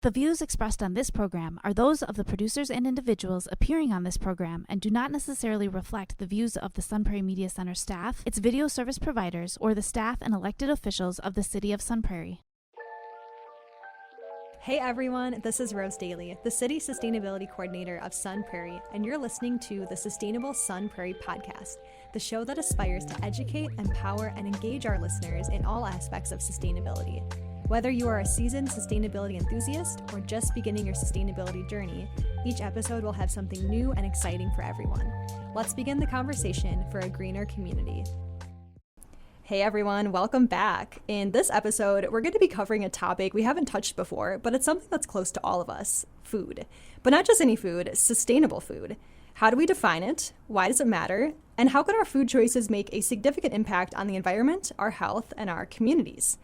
The views expressed on this program are those of the producers and individuals appearing on this program and do not necessarily reflect the views of the Sun Prairie Media Center staff, its video service providers, or the staff and elected officials of the City of Sun Prairie. Hey everyone, this is Rose Daly, the City Sustainability Coordinator of Sun Prairie, and you're listening to the Sustainable Sun Prairie podcast, the show that aspires to educate, empower, and engage our listeners in all aspects of sustainability. Whether you are a seasoned sustainability enthusiast or just beginning your sustainability journey, each episode will have something new and exciting for everyone. Let's begin the conversation for a greener community. Hey everyone, welcome back. In this episode, we're going to be covering a topic we haven't touched before, but it's something that's close to all of us, food. But not just any food, sustainable food. How do we define it? Why does it matter? And how can our food choices make a significant impact on the environment, our health, and our communities?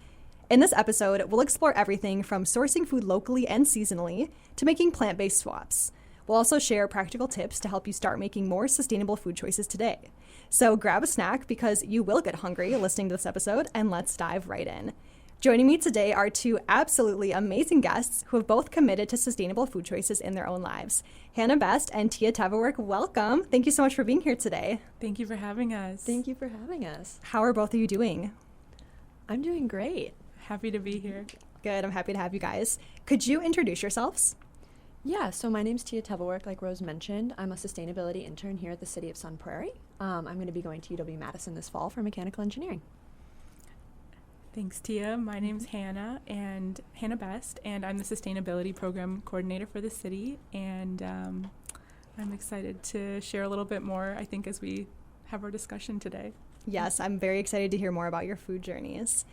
In this episode, we'll explore everything from sourcing food locally and seasonally to making plant-based swaps. We'll also share practical tips to help you start making more sustainable food choices today. So grab a snack because you will get hungry listening to this episode, and let's dive right in. Joining me today are two absolutely amazing guests who have both committed to sustainable food choices in their own lives. Hannah Best and Tia Tevaarwerk, welcome. Thank you so much for being here today. Thank you for having us. Thank you for having us. How are both of you doing? I'm doing great. Happy to be here. Good, I'm happy to have you guys. Could you introduce yourselves? Yeah, so my name's Tia Tevaarwerk, like Rose mentioned. I'm a sustainability intern here at the City of Sun Prairie. I'm going to be going to UW-Madison this fall for mechanical engineering. Thanks, Tia. My name's Hannah Best, and I'm the sustainability program coordinator for the city. And I'm excited to share a little bit more, I think, as we have our discussion today. Yes, I'm very excited to hear more about your food journeys.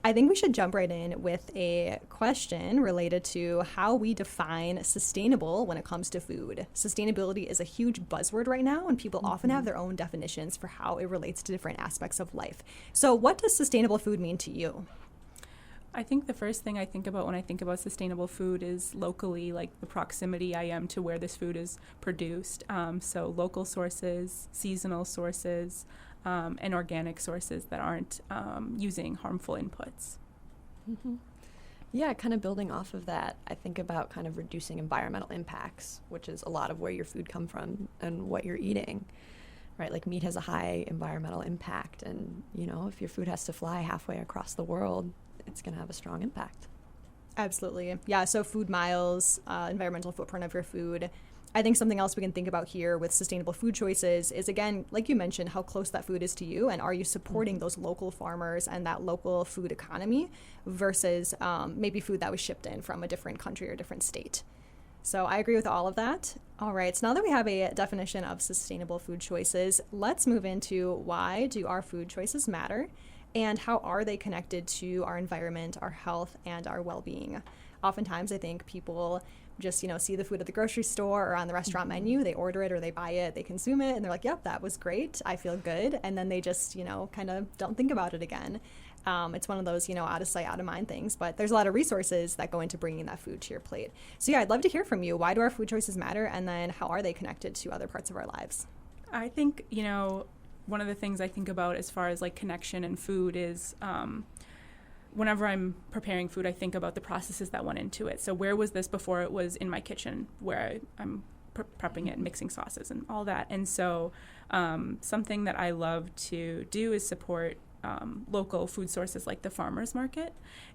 I think we should jump right in with a question related to how we define sustainable when it comes to food. Sustainability is a huge buzzword right now, and people often have their own definitions for how it relates to different aspects of life. So what does sustainable food mean to you? I think the first thing I think about when I think about sustainable food is locally, like the proximity I am to where this food is produced. So local sources, seasonal sources, and organic sources that aren't using harmful inputs. Mm-hmm. Yeah, kind of building off of that, I think about kind of reducing environmental impacts, which is a lot of where your food come from and what you're eating, right? Like meat has a high environmental impact, and you know, if your food has to fly halfway across the world, it's going to have a strong impact. Absolutely. Yeah, so food miles, environmental footprint of your food. I think something else we can think about here with sustainable food choices is, again, like you mentioned, how close that food is to you, and are you supporting those local farmers and that local food economy versus maybe food that was shipped in from a different country or different state. So I agree with all of that. All right, so now that we have a definition of sustainable food choices, let's move into why do our food choices matter and how are they connected to our environment, our health, and our well-being. Oftentimes, I think people just, see the food at the grocery store or on the restaurant menu, they order it or they buy it, they consume it, and they're like, yep, that was great, I feel good. And then they just, kind of don't think about it again. It's one of those, out of sight, out of mind things, but there's a lot of resources that go into bringing that food to your plate. So yeah, I'd love to hear from you. Why do our food choices matter? And then how are they connected to other parts of our lives? I think, one of the things I think about as far as like connection and food is whenever I'm preparing food, I think about the processes that went into it. So where was this before it was in my kitchen where I'm prepping it and mixing sauces and all that. And so something that I love to do is support local food sources like the farmers market.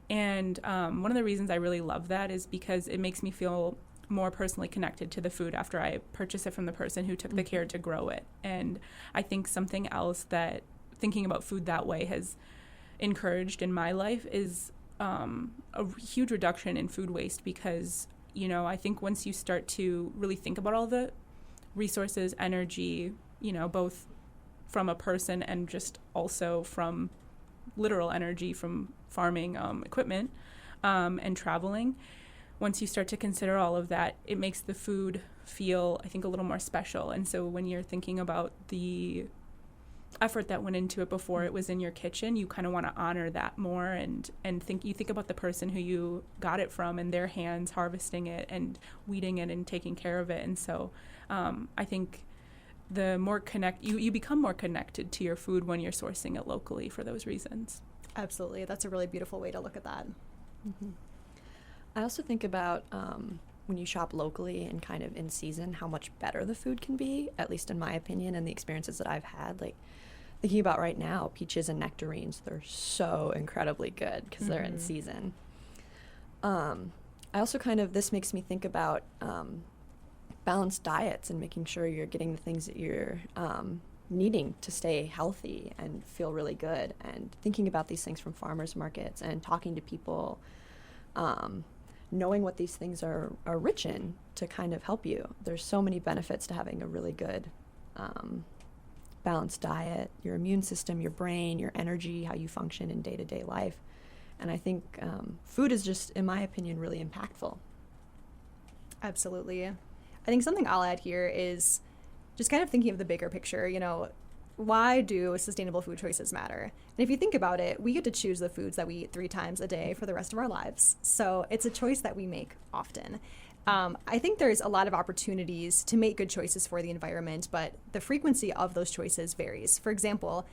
And one of the reasons I really love that is because it makes me feel more personally connected to the food after I purchase it from the person who took the care to grow it. And I think something else that thinking about food that way has encouraged in my life is a huge reduction in food waste because, I think once you start to really think about all the resources, energy, both from a person and just also from literal energy from farming equipment and traveling, once you start to consider all of that, it makes the food feel, I think, a little more special. And so when you're thinking about the effort that went into it before it was in your kitchen, you kind of want to honor that more and think about the person who you got it from and their hands harvesting it and weeding it and taking care of it. And so I think the more you become more connected to your food when you're sourcing it locally for those reasons. Absolutely. That's a really beautiful way to look at that. Mm-hmm. I also think about when you shop locally and kind of in season, how much better the food can be, at least in my opinion and the experiences that I've had. Like thinking about right now, peaches and nectarines, they're so incredibly good because they're in season. I also this makes me think about balanced diets and making sure you're getting the things that you're needing to stay healthy and feel really good, and thinking about these things from farmers markets and talking to people, knowing what these things are rich in to kind of help you. There's so many benefits to having a really good balanced diet, your immune system, your brain, your energy, how you function in day-to-day life. And I think food is just, in my opinion, really impactful. Absolutely. I think something I'll add here is just kind of thinking of the bigger picture. Why do sustainable food choices matter? And if you think about it, we get to choose the foods that we eat 3 times a day for the rest of our lives. So it's a choice that we make often. I think there's a lot of opportunities to make good choices for the environment, but the frequency of those choices varies. For example,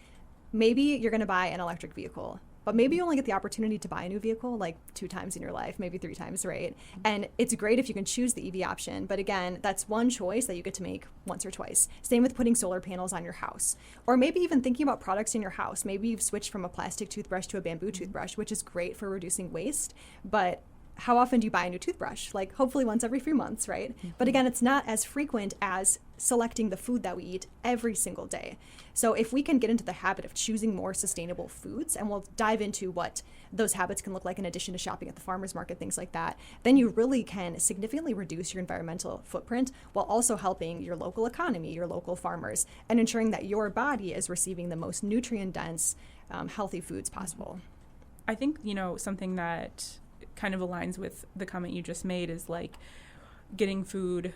maybe you're going to buy an electric vehicle, but maybe you only get the opportunity to buy a new vehicle like 2 times in your life, maybe 3 times, right? And it's great if you can choose the EV option, but again, that's one choice that you get to make once or twice. Same with putting solar panels on your house, or maybe even thinking about products in your house. Maybe you've switched from a plastic toothbrush to a bamboo toothbrush, which is great for reducing waste, but how often do you buy a new toothbrush? Like hopefully once every few months, right? But again, it's not as frequent as selecting the food that we eat every single day. So if we can get into the habit of choosing more sustainable foods, and we'll dive into what those habits can look like in addition to shopping at the farmer's market, things like that, then you really can significantly reduce your environmental footprint while also helping your local economy, your local farmers, and ensuring that your body is receiving the most nutrient-dense, healthy foods possible. I think, something that kind of aligns with the comment you just made is like getting food,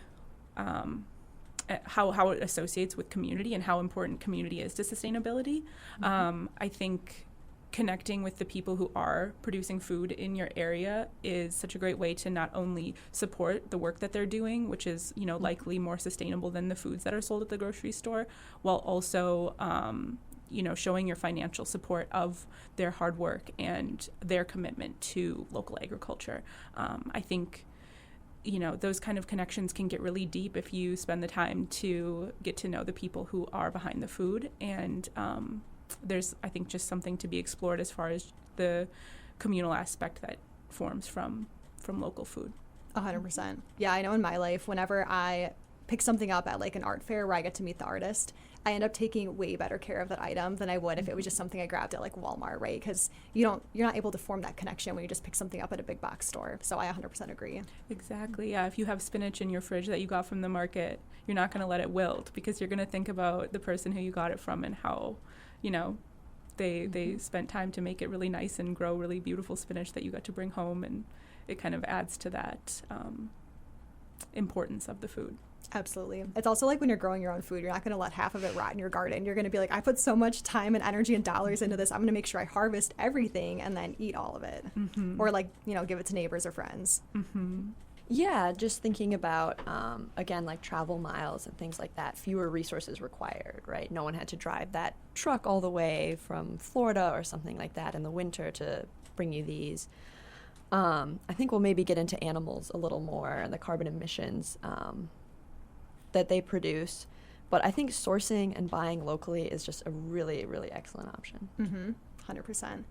how it associates with community and how important community is to sustainability. I think connecting with the people who are producing food in your area is such a great way to not only support the work that they're doing, which is, likely more sustainable than the foods that are sold at the grocery store, while also showing your financial support of their hard work and their commitment to local agriculture. I think, those kind of connections can get really deep if you spend the time to get to know the people who are behind the food. And there's, I think, just something to be explored as far as the communal aspect that forms from local food. 100%. Yeah, I know in my life, whenever I pick something up at like an art fair where I get to meet the artist, I end up taking way better care of that item than I would if it was just something I grabbed at like Walmart, right? Because you're not able to form that connection when you just pick something up at a big box store. So I 100% agree. Exactly. Yeah. If you have spinach in your fridge that you got from the market, you're not going to let it wilt because you're going to think about the person who you got it from and how, they spent time to make it really nice and grow really beautiful spinach that you got to bring home, and it kind of adds to that importance of the food. Absolutely. It's also like when you're growing your own food, you're not going to let half of it rot in your garden. You're going to be like, I put so much time and energy and dollars into this. I'm going to make sure I harvest everything and then eat all of it. Or like, give it to neighbors or friends. Yeah, just thinking about, again, like travel miles and things like that, fewer resources required, right? No one had to drive that truck all the way from Florida or something like that in the winter to bring you these. I think we'll maybe get into animals a little more and the carbon emissions that they produce. But I think sourcing and buying locally is just a really, really excellent option. 100%.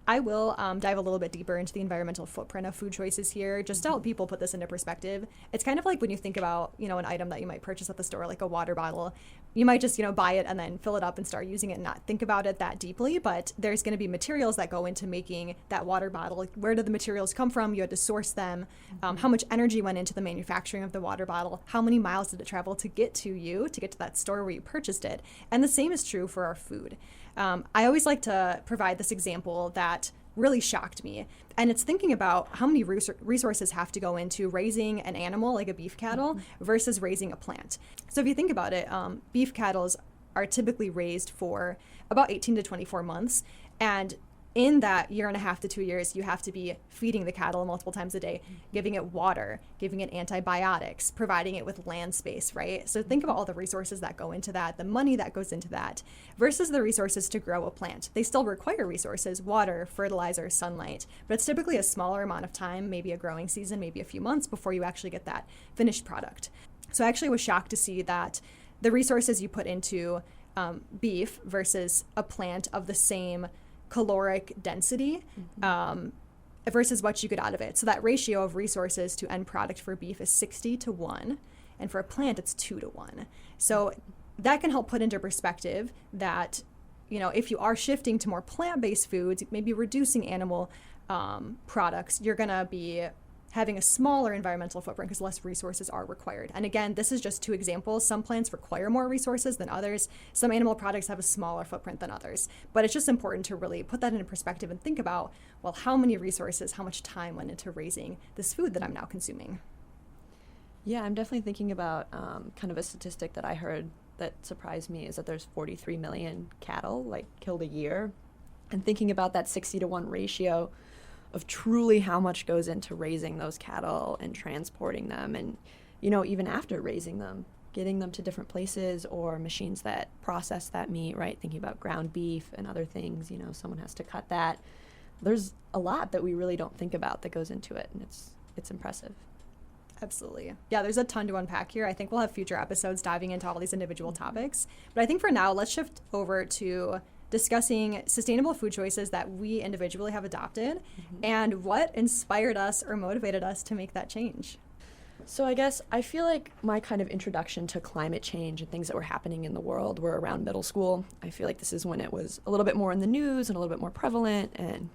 I will dive a little bit deeper into the environmental footprint of food choices here, just to help people put this into perspective. It's kind of like when you think about, an item that you might purchase at the store, like a water bottle. You might just, buy it and then fill it up and start using it and not think about it that deeply, but there's going to be materials that go into making that water bottle. Like, where did the materials come from? You had to source them. How much energy went into the manufacturing of the water bottle? How many miles did it travel to get to you, to get to that store where you purchased it? And the same is true for our food. I always like to provide this example that really shocked me. And it's thinking about how many resources have to go into raising an animal like a beef cattle versus raising a plant. So if you think about it, beef cattle are typically raised for about 18 to 24 months. And in that year and a half to 2 years, you have to be feeding the cattle multiple times a day, giving it water, giving it antibiotics, providing it with land space, right? So think about all the resources that go into that, the money that goes into that, versus the resources to grow a plant. They still require resources, water, fertilizer, sunlight, but it's typically a smaller amount of time, maybe a growing season, maybe a few months before you actually get that finished product. So I actually was shocked to see that the resources you put into beef versus a plant of the same caloric density versus what you get out of it. So that ratio of resources to end product for beef is 60-1, and for a plant it's 2-1. So that can help put into perspective that, if you are shifting to more plant-based foods, maybe reducing animal products, you're gonna be having a smaller environmental footprint because less resources are required. And again, this is just two examples. Some plants require more resources than others. Some animal products have a smaller footprint than others. But it's just important to really put that into perspective and think about, well, how many resources, how much time went into raising this food that I'm now consuming? Yeah, I'm definitely thinking about kind of a statistic that I heard that surprised me is that there's 43 million cattle killed a year. And thinking about that 60-1 ratio of truly how much goes into raising those cattle and transporting them, and even after raising them, getting them to different places or machines that process that meat, right? Thinking about ground beef and other things, someone has to cut that. There's a lot that we really don't think about that goes into it, and it's impressive. Absolutely. Yeah, there's a ton to unpack here. I think we'll have future episodes diving into all these individual topics, but I think for now, let's shift over to discussing sustainable food choices that we individually have adopted and what inspired us or motivated us to make that change. So I guess I feel like my kind of introduction to climate change and things that were happening in the world were around middle school. I feel like this is when it was a little bit more in the news and a little bit more prevalent, and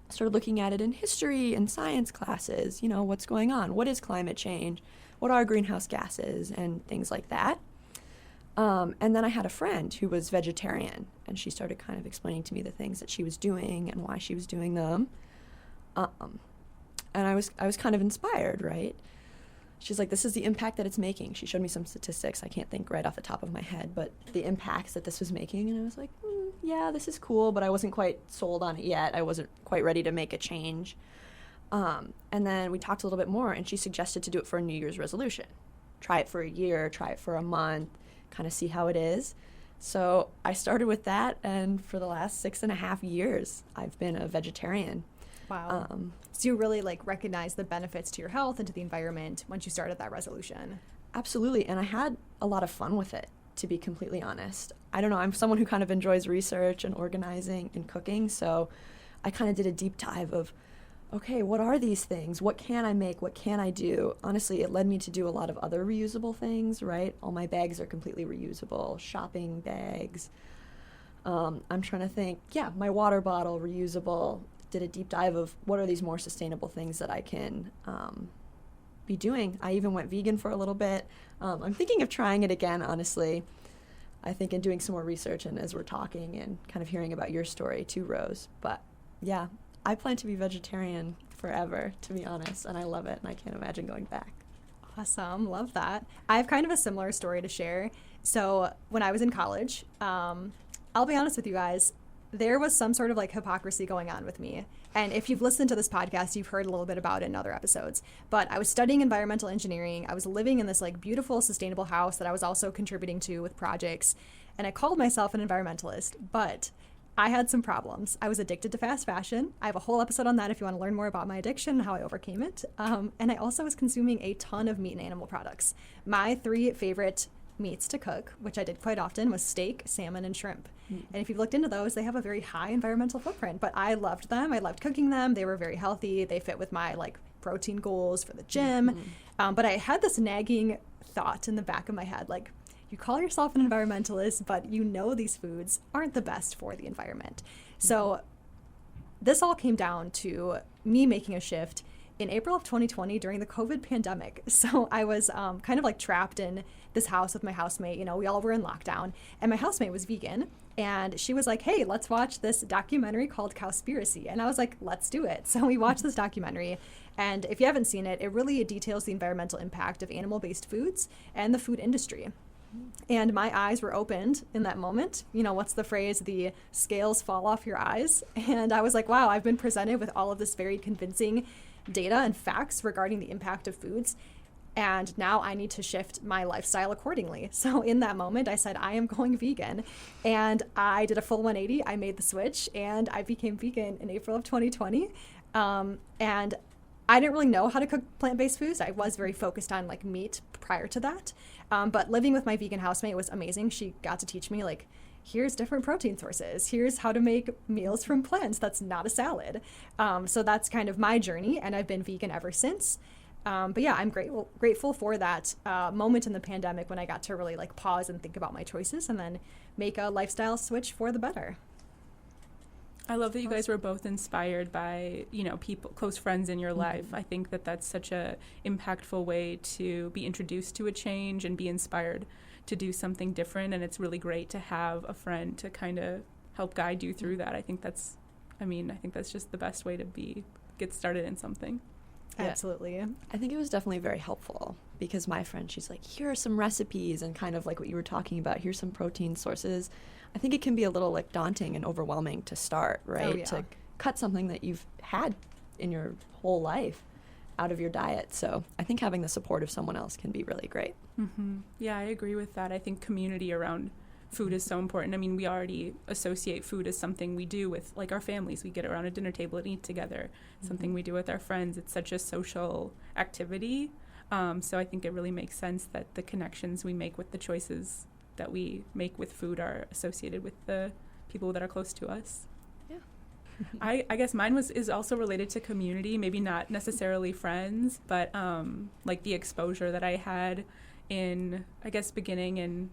started looking at it in history and science classes. What's going on? What is climate change? What are greenhouse gases and things like that? And then I had a friend who was vegetarian, and she started kind of explaining to me the things that she was doing and why she was doing them. And I was kind of inspired, right? She's like, this is the impact that it's making. She showed me some statistics. I can't think right off the top of my head, but the impacts that this was making. And I was like, yeah, this is cool, but I wasn't quite sold on it yet. I wasn't quite ready to make a change. And then we talked a little bit more, and she suggested to do it for a New Year's resolution. Try it for a year, try it for a month, kind of see how it is. So I started with that, and for the last 6.5 years, I've been a vegetarian. Wow. So you really recognize the benefits to your health and to the environment once you started that resolution. Absolutely, and I had a lot of fun with it, to be completely honest. I don't know, I'm someone who kind of enjoys research and organizing and cooking, so I kind of did a deep dive of, okay, what are these things? What can I make? What can I do? Honestly, it led me to do a lot of other reusable things, right? All my bags are completely reusable, shopping bags. I'm trying to think, my water bottle, reusable. Did a deep dive of what are these more sustainable things that I can be doing. I even went vegan for a little bit. I'm thinking of trying it again, honestly. I think in doing some more research and as we're talking and kind of hearing about your story too, Rose. But yeah, I plan to be vegetarian forever, to be honest, and I love it, and I can't imagine going back. Awesome. Love that. I have kind of a similar story to share. So when I was in college, I'll be honest with you guys, there was some sort of hypocrisy going on with me. And if you've listened to this podcast, you've heard a little bit about it in other episodes. But I was studying environmental engineering. I was living in this beautiful, sustainable house that I was also contributing to with projects. And I called myself an environmentalist, but I had some problems. I was addicted to fast fashion. I have a whole episode on that if you want to learn more about my addiction and how I overcame it. And I also was consuming a ton of meat and animal products. My 3 favorite meats to cook, which I did quite often, was steak, salmon, and shrimp. And if you've looked into those, they have a very high environmental footprint, but I loved them. I loved cooking them. They were very healthy. They fit with my protein goals for the gym. But I had this nagging thought in the back of my head, you call yourself an environmentalist, but these foods aren't the best for the environment. So this all came down to me making a shift in April of 2020 during the COVID pandemic. So I was kind of trapped in this house with my housemate. We all were in lockdown, and my housemate was vegan. And she was like, hey, let's watch this documentary called Cowspiracy. And I was like, let's do it. So we watched this documentary. And if you haven't seen it, it really details the environmental impact of animal-based foods and the food industry. And my eyes were opened in that moment. You know, what's the phrase? The scales fall off your eyes. And I was like, wow, I've been presented with all of this very convincing data and facts regarding the impact of foods. And now I need to shift my lifestyle accordingly. So in that moment, I said, I am going vegan. And I did a full 180. I made the switch and I became vegan in April of 2020. And I didn't really know how to cook plant-based foods. I was very focused on like meat prior to that. But living with my vegan housemate was amazing. She got to teach me like, here's different protein sources. Here's how to make meals from plants that's not a salad. So that's kind of my journey, and I've been vegan ever since. But yeah, I'm grateful for that moment in the pandemic when I got to really like pause and think about my choices and then make a lifestyle switch for the better. I love that you guys were both inspired by, you know, people, close friends in your life. I think that that's such a impactful way to be introduced to a change and be inspired to do something different. And it's really great to have a friend to kind of help guide you through that. I think that's just the best way to get started in something. Yeah. Absolutely. I think it was definitely very helpful because my friend, she's like, here are some recipes and kind of like what you were talking about. Here's some protein sources. I think it can be a little like daunting and overwhelming to start, right? Oh, yeah. To cut something that you've had in your whole life out of your diet. So I think having the support of someone else can be really great. Mm-hmm. Yeah, I agree with that. I think community around food is so important. I mean, we already associate food as something we do with like our families. We get around a dinner table and eat together. Something we do with our friends. It's such a social activity. So I think it really makes sense that the connections we make with the choices that we make with food are associated with the people that are close to us. Yeah. I guess mine is also related to community, maybe not necessarily friends, but like the exposure that I had in, I guess, beginning in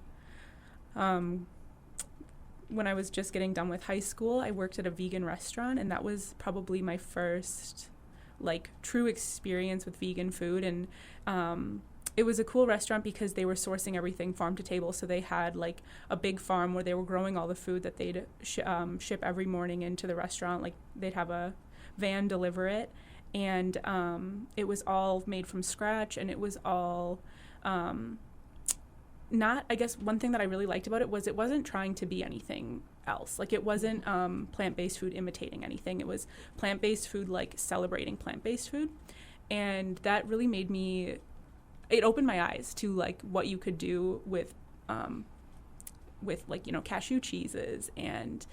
when I was just getting done with high school. I worked at a vegan restaurant, and that was probably my first like true experience with vegan food. And it was a cool restaurant because they were sourcing everything farm to table. So they had like a big farm where they were growing all the food that they'd ship every morning into the restaurant. Like they'd have a van deliver it, and it was all made from scratch, and it was all not, I guess one thing that I really liked about it was it wasn't trying to be anything else. Like it wasn't plant-based food imitating anything. It was plant-based food like celebrating plant-based food. And that really made me, it opened my eyes to like what you could do with like, you know, cashew cheeses. And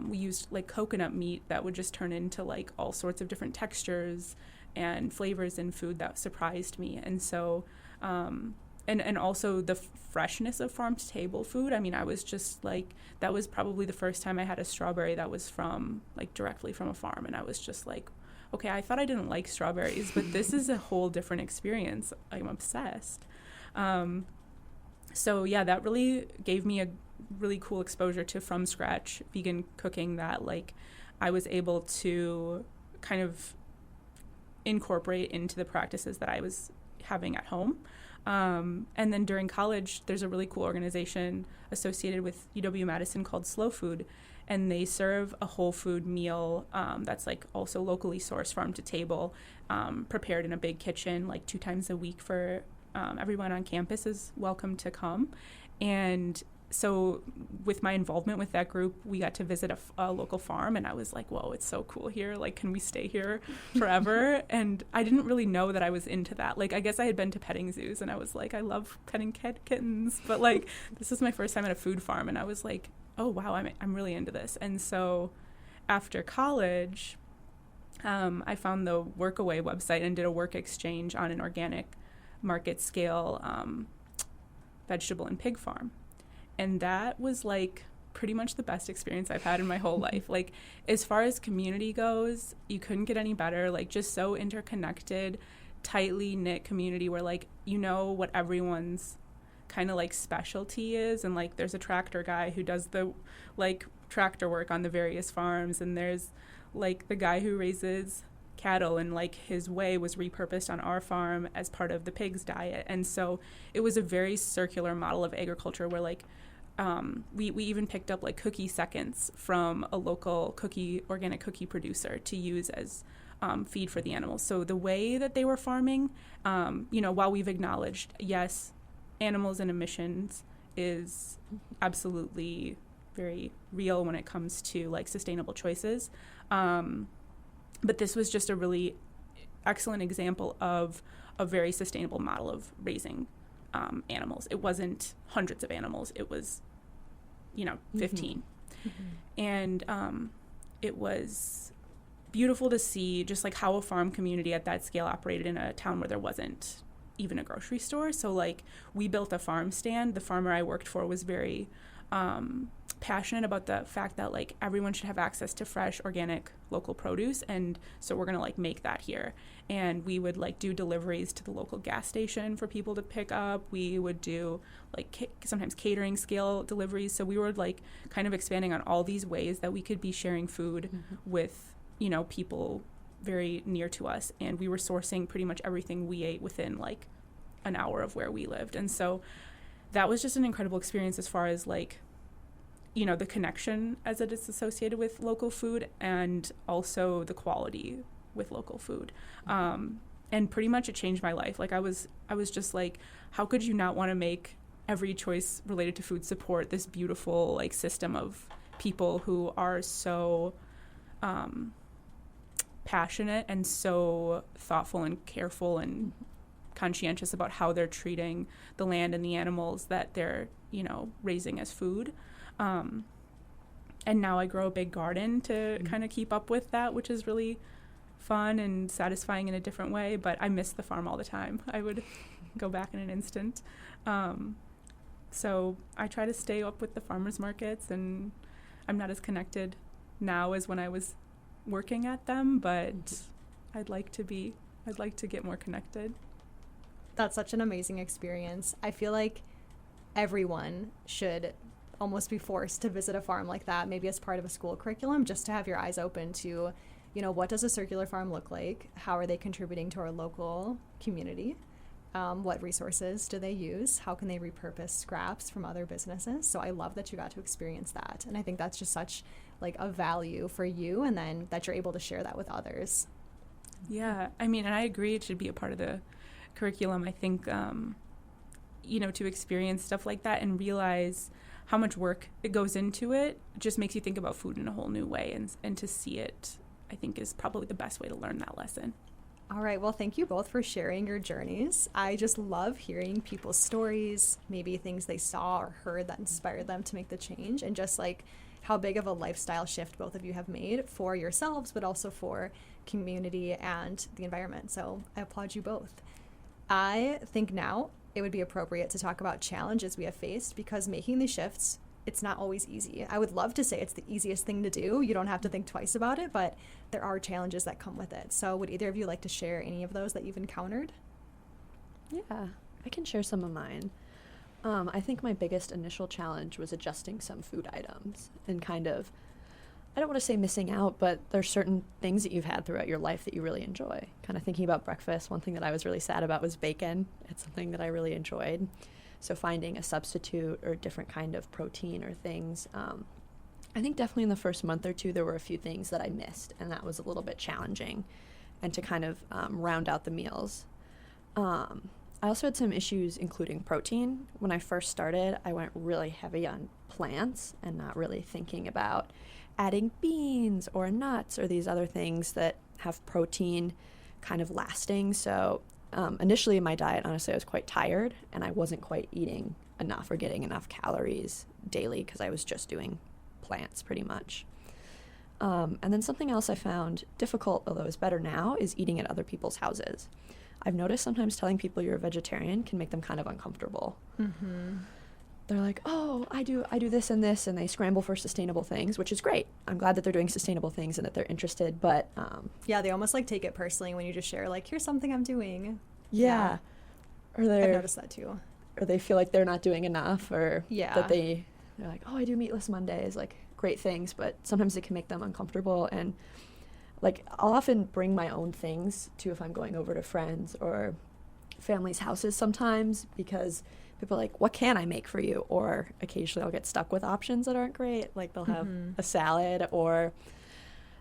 we used like coconut meat that would just turn into like all sorts of different textures and flavors in food that surprised me. And so and also the freshness of farm to table food. I mean, I was just like, that was probably the first time I had a strawberry that was from like directly from a farm. And I was just like, okay, I thought I didn't like strawberries, but this is a whole different experience. I'm obsessed. So yeah, that really gave me a really cool exposure to from scratch vegan cooking that like I was able to kind of incorporate into the practices that I was having at home. And then during college, there's a really cool organization associated with UW-Madison called Slow Food, and they serve a whole food meal that's like also locally sourced farm to table, prepared in a big kitchen like 2 times a week for everyone on campus is welcome to come. And so with my involvement with that group, we got to visit a local farm, and I was like, whoa, it's so cool here. Like, can we stay here forever? And I didn't really know that I was into that. Like, I guess I had been to petting zoos, and I was like, I love petting kittens. But, like, this is my first time at a food farm, and I was like, oh, wow, I'm really into this. And so after college, I found the Workaway website and did a work exchange on an organic market scale vegetable and pig farm. And that was like pretty much the best experience I've had in my whole life. Like as far as community goes, you couldn't get any better. Like just so interconnected, tightly knit community where like, you know what everyone's kind of like specialty is. And like there's a tractor guy who does the like tractor work on the various farms. And there's like the guy who raises cattle, and like his whey was repurposed on our farm as part of the pig's diet. And so it was a very circular model of agriculture where like we even picked up like cookie seconds from a local organic cookie producer to use as feed for the animals. So the way that they were farming, while we've acknowledged, yes, animals and emissions is absolutely very real when it comes to like sustainable choices. But this was just a really excellent example of a very sustainable model of raising animals. It wasn't hundreds of animals. It was, 15. And it was beautiful to see just like how a farm community at that scale operated in a town where there wasn't even a grocery store. So like we built a farm stand. The farmer I worked for was very passionate about the fact that like everyone should have access to fresh, organic, local produce, and so we're gonna like make that here. And we would like do deliveries to the local gas station for people to pick up. We would do like sometimes catering scale deliveries. So we were like kind of expanding on all these ways that we could be sharing food with people very near to us, and we were sourcing pretty much everything we ate within like an hour of where we lived. And so that was just an incredible experience as far as like the connection as it is associated with local food, and also the quality with local food. And pretty much it changed my life. Like I was just like, how could you not want to make every choice related to food support this beautiful like system of people who are so passionate and so thoughtful and careful and conscientious about how they're treating the land and the animals that they're raising as food. And now I grow a big garden to kind of keep up with that, which is really fun and satisfying in a different way. But I miss the farm all the time. I would go back in an instant. So I try to stay up with the farmers markets, and I'm not as connected now as when I was working at them, but I'd like to get more connected. That's such an amazing experience. I feel like everyone should almost be forced to visit a farm like that, maybe as part of a school curriculum, just to have your eyes open to, what does a circular farm look like? How are they contributing to our local community? What resources do they use? How can they repurpose scraps from other businesses? So I love that you got to experience that. And I think that's just such like a value for you, and then that you're able to share that with others. Yeah, I mean, and I agree it should be a part of the curriculum. I think, to experience stuff like that and realize how much work it goes into it just makes you think about food in a whole new way, and to see it, I think, is probably the best way to learn that lesson. All right, well, thank you both for sharing your journeys. I just love hearing people's stories, maybe things they saw or heard that inspired them to make the change, and just like how big of a lifestyle shift both of you have made for yourselves, but also for community and the environment. So I applaud you both. I think now it would be appropriate to talk about challenges we have faced, because making these shifts, it's not always easy. I would love to say it's the easiest thing to do. You don't have to think twice about it, but there are challenges that come with it. So would either of you like to share any of those that you've encountered? Yeah, I can share some of mine. I think my biggest initial challenge was adjusting some food items and kind of, I don't want to say missing out, but there's certain things that you've had throughout your life that you really enjoy. Kind of thinking about breakfast, one thing that I was really sad about was bacon. It's something that I really enjoyed. So finding a substitute or a different kind of protein or things. I think definitely in the first month or two, there were a few things that I missed, and that was a little bit challenging, and to kind of round out the meals. I also had some issues including protein. When I first started, I went really heavy on plants and not really thinking about adding beans or nuts or these other things that have protein kind of lasting. So initially in my diet, honestly, I was quite tired, and I wasn't quite eating enough or getting enough calories daily because I was just doing plants pretty much. And then something else I found difficult, although it's better now, is eating at other people's houses. I've noticed sometimes telling people you're a vegetarian can make them kind of uncomfortable. They're like, oh, I do this and this, and they scramble for sustainable things, which is great. I'm glad that they're doing sustainable things and that they're interested, but... yeah, they almost like take it personally when you just share, like, here's something I'm doing. Yeah. Or I've noticed that too. Or they feel like they're not doing enough, or that they're like, oh, I do meatless Mondays, like, great things, but sometimes it can make them uncomfortable. And like, I'll often bring my own things too if I'm going over to friends or family's houses sometimes, because people are like, what can I make for you? Or occasionally I'll get stuck with options that aren't great. Like, they'll have a salad, or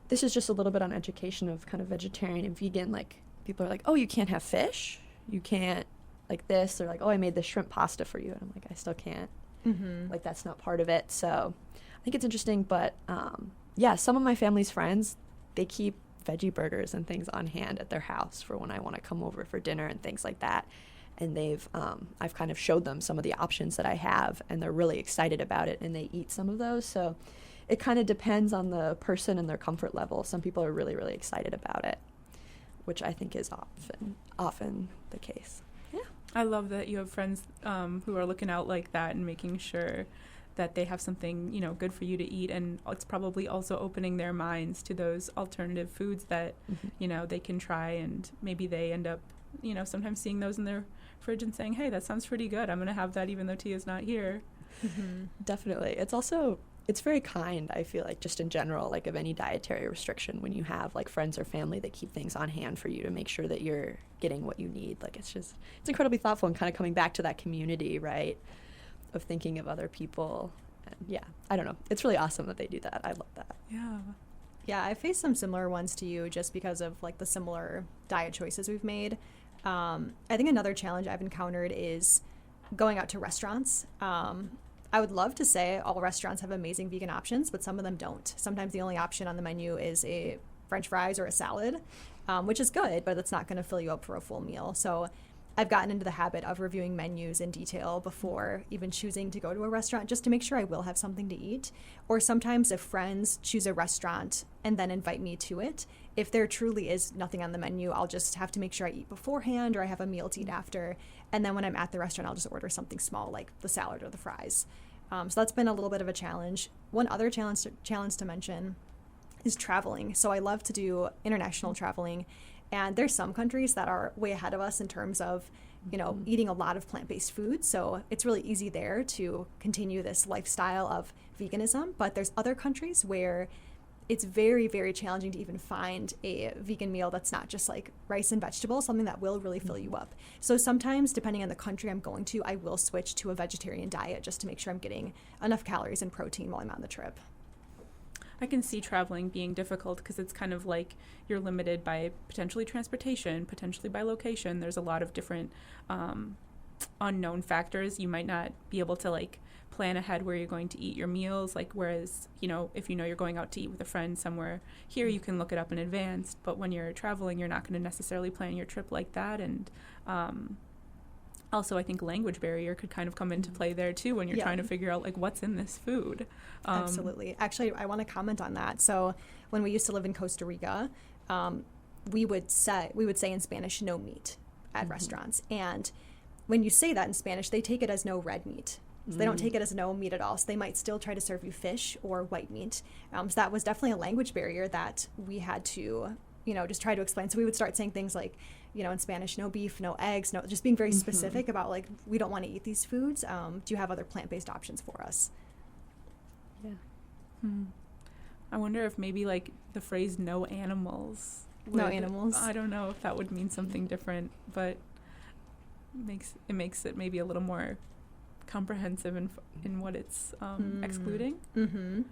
this is just a little bit on education of kind of vegetarian and vegan. Like, people are like, oh, you can't have fish? You can't, like, this? They're like, oh, I made this shrimp pasta for you. And I'm like, I still can't Like that's not part of it. So I think it's interesting. But yeah, some of my family's friends, they keep veggie burgers and things on hand at their house for when I want to come over for dinner and things like that. And I've kind of showed them some of the options that I have, and they're really excited about it, and they eat some of those. So it kind of depends on the person and their comfort level. Some people are really, really excited about it, which I think is often the case. Yeah. I love that you have friends who are looking out like that and making sure that they have something, good for you to eat. And it's probably also opening their minds to those alternative foods that, they can try, and maybe they end up, sometimes seeing those in their fridge and saying, hey, that sounds pretty good. I'm going to have that even though Tia's not here. Definitely. It's very kind, I feel like, just in general, like of any dietary restriction, when you have like friends or family that keep things on hand for you to make sure that you're getting what you need. Like it's incredibly thoughtful, and kind of coming back to that community, right, of thinking of other people. And yeah, I don't know. It's really awesome that they do that. I love that. Yeah. Yeah, I faced some similar ones to you just because of like the similar diet choices we've made. I think another challenge I've encountered is going out to restaurants. I would love to say all restaurants have amazing vegan options, but some of them don't. Sometimes the only option on the menu is a French fries or a salad, which is good, but it's not going to fill you up for a full meal. So I've gotten into the habit of reviewing menus in detail before even choosing to go to a restaurant, just to make sure I will have something to eat. Or sometimes if friends choose a restaurant and then invite me to it, if there truly is nothing on the menu, I'll just have to make sure I eat beforehand, or I have a meal to eat after. And then when I'm at the restaurant, I'll just order something small like the salad or the fries. So that's been a little bit of a challenge. One other challenge to mention is traveling. So I love to do international traveling. And there's some countries that are way ahead of us in terms of, eating a lot of plant-based food. So it's really easy there to continue this lifestyle of veganism. But there's other countries where it's very, very challenging to even find a vegan meal that's not just like rice and vegetables, something that will really fill you up. So sometimes, depending on the country I'm going to, I will switch to a vegetarian diet just to make sure I'm getting enough calories and protein while I'm on the trip. I can see traveling being difficult because it's kind of like you're limited by potentially transportation, potentially by location. There's a lot of different unknown factors. You might not be able to like plan ahead where you're going to eat your meals, like whereas, if you're going out to eat with a friend somewhere here, you can look it up in advance. But when you're traveling, you're not going to necessarily plan your trip like that. And also, I think language barrier could kind of come into play there too when you're trying to figure out like what's in this food. Absolutely. Actually, I want to comment on that. So when we used to live in Costa Rica, we would say in Spanish, no meat at restaurants. And when you say that in Spanish, they take it as no red meat. So they don't take it as no meat at all. So they might still try to serve you fish or white meat. So that was definitely a language barrier that we had to, just try to explain. So we would start saying things like, in Spanish, no beef, no eggs, no, just being very specific about like, we don't want to eat these foods. Do you have other plant-based options for us? Yeah. I wonder if maybe like the phrase no animals. No animals. I don't know if that would mean something different, but it makes it maybe a little more comprehensive in what it's excluding. Mm-hmm.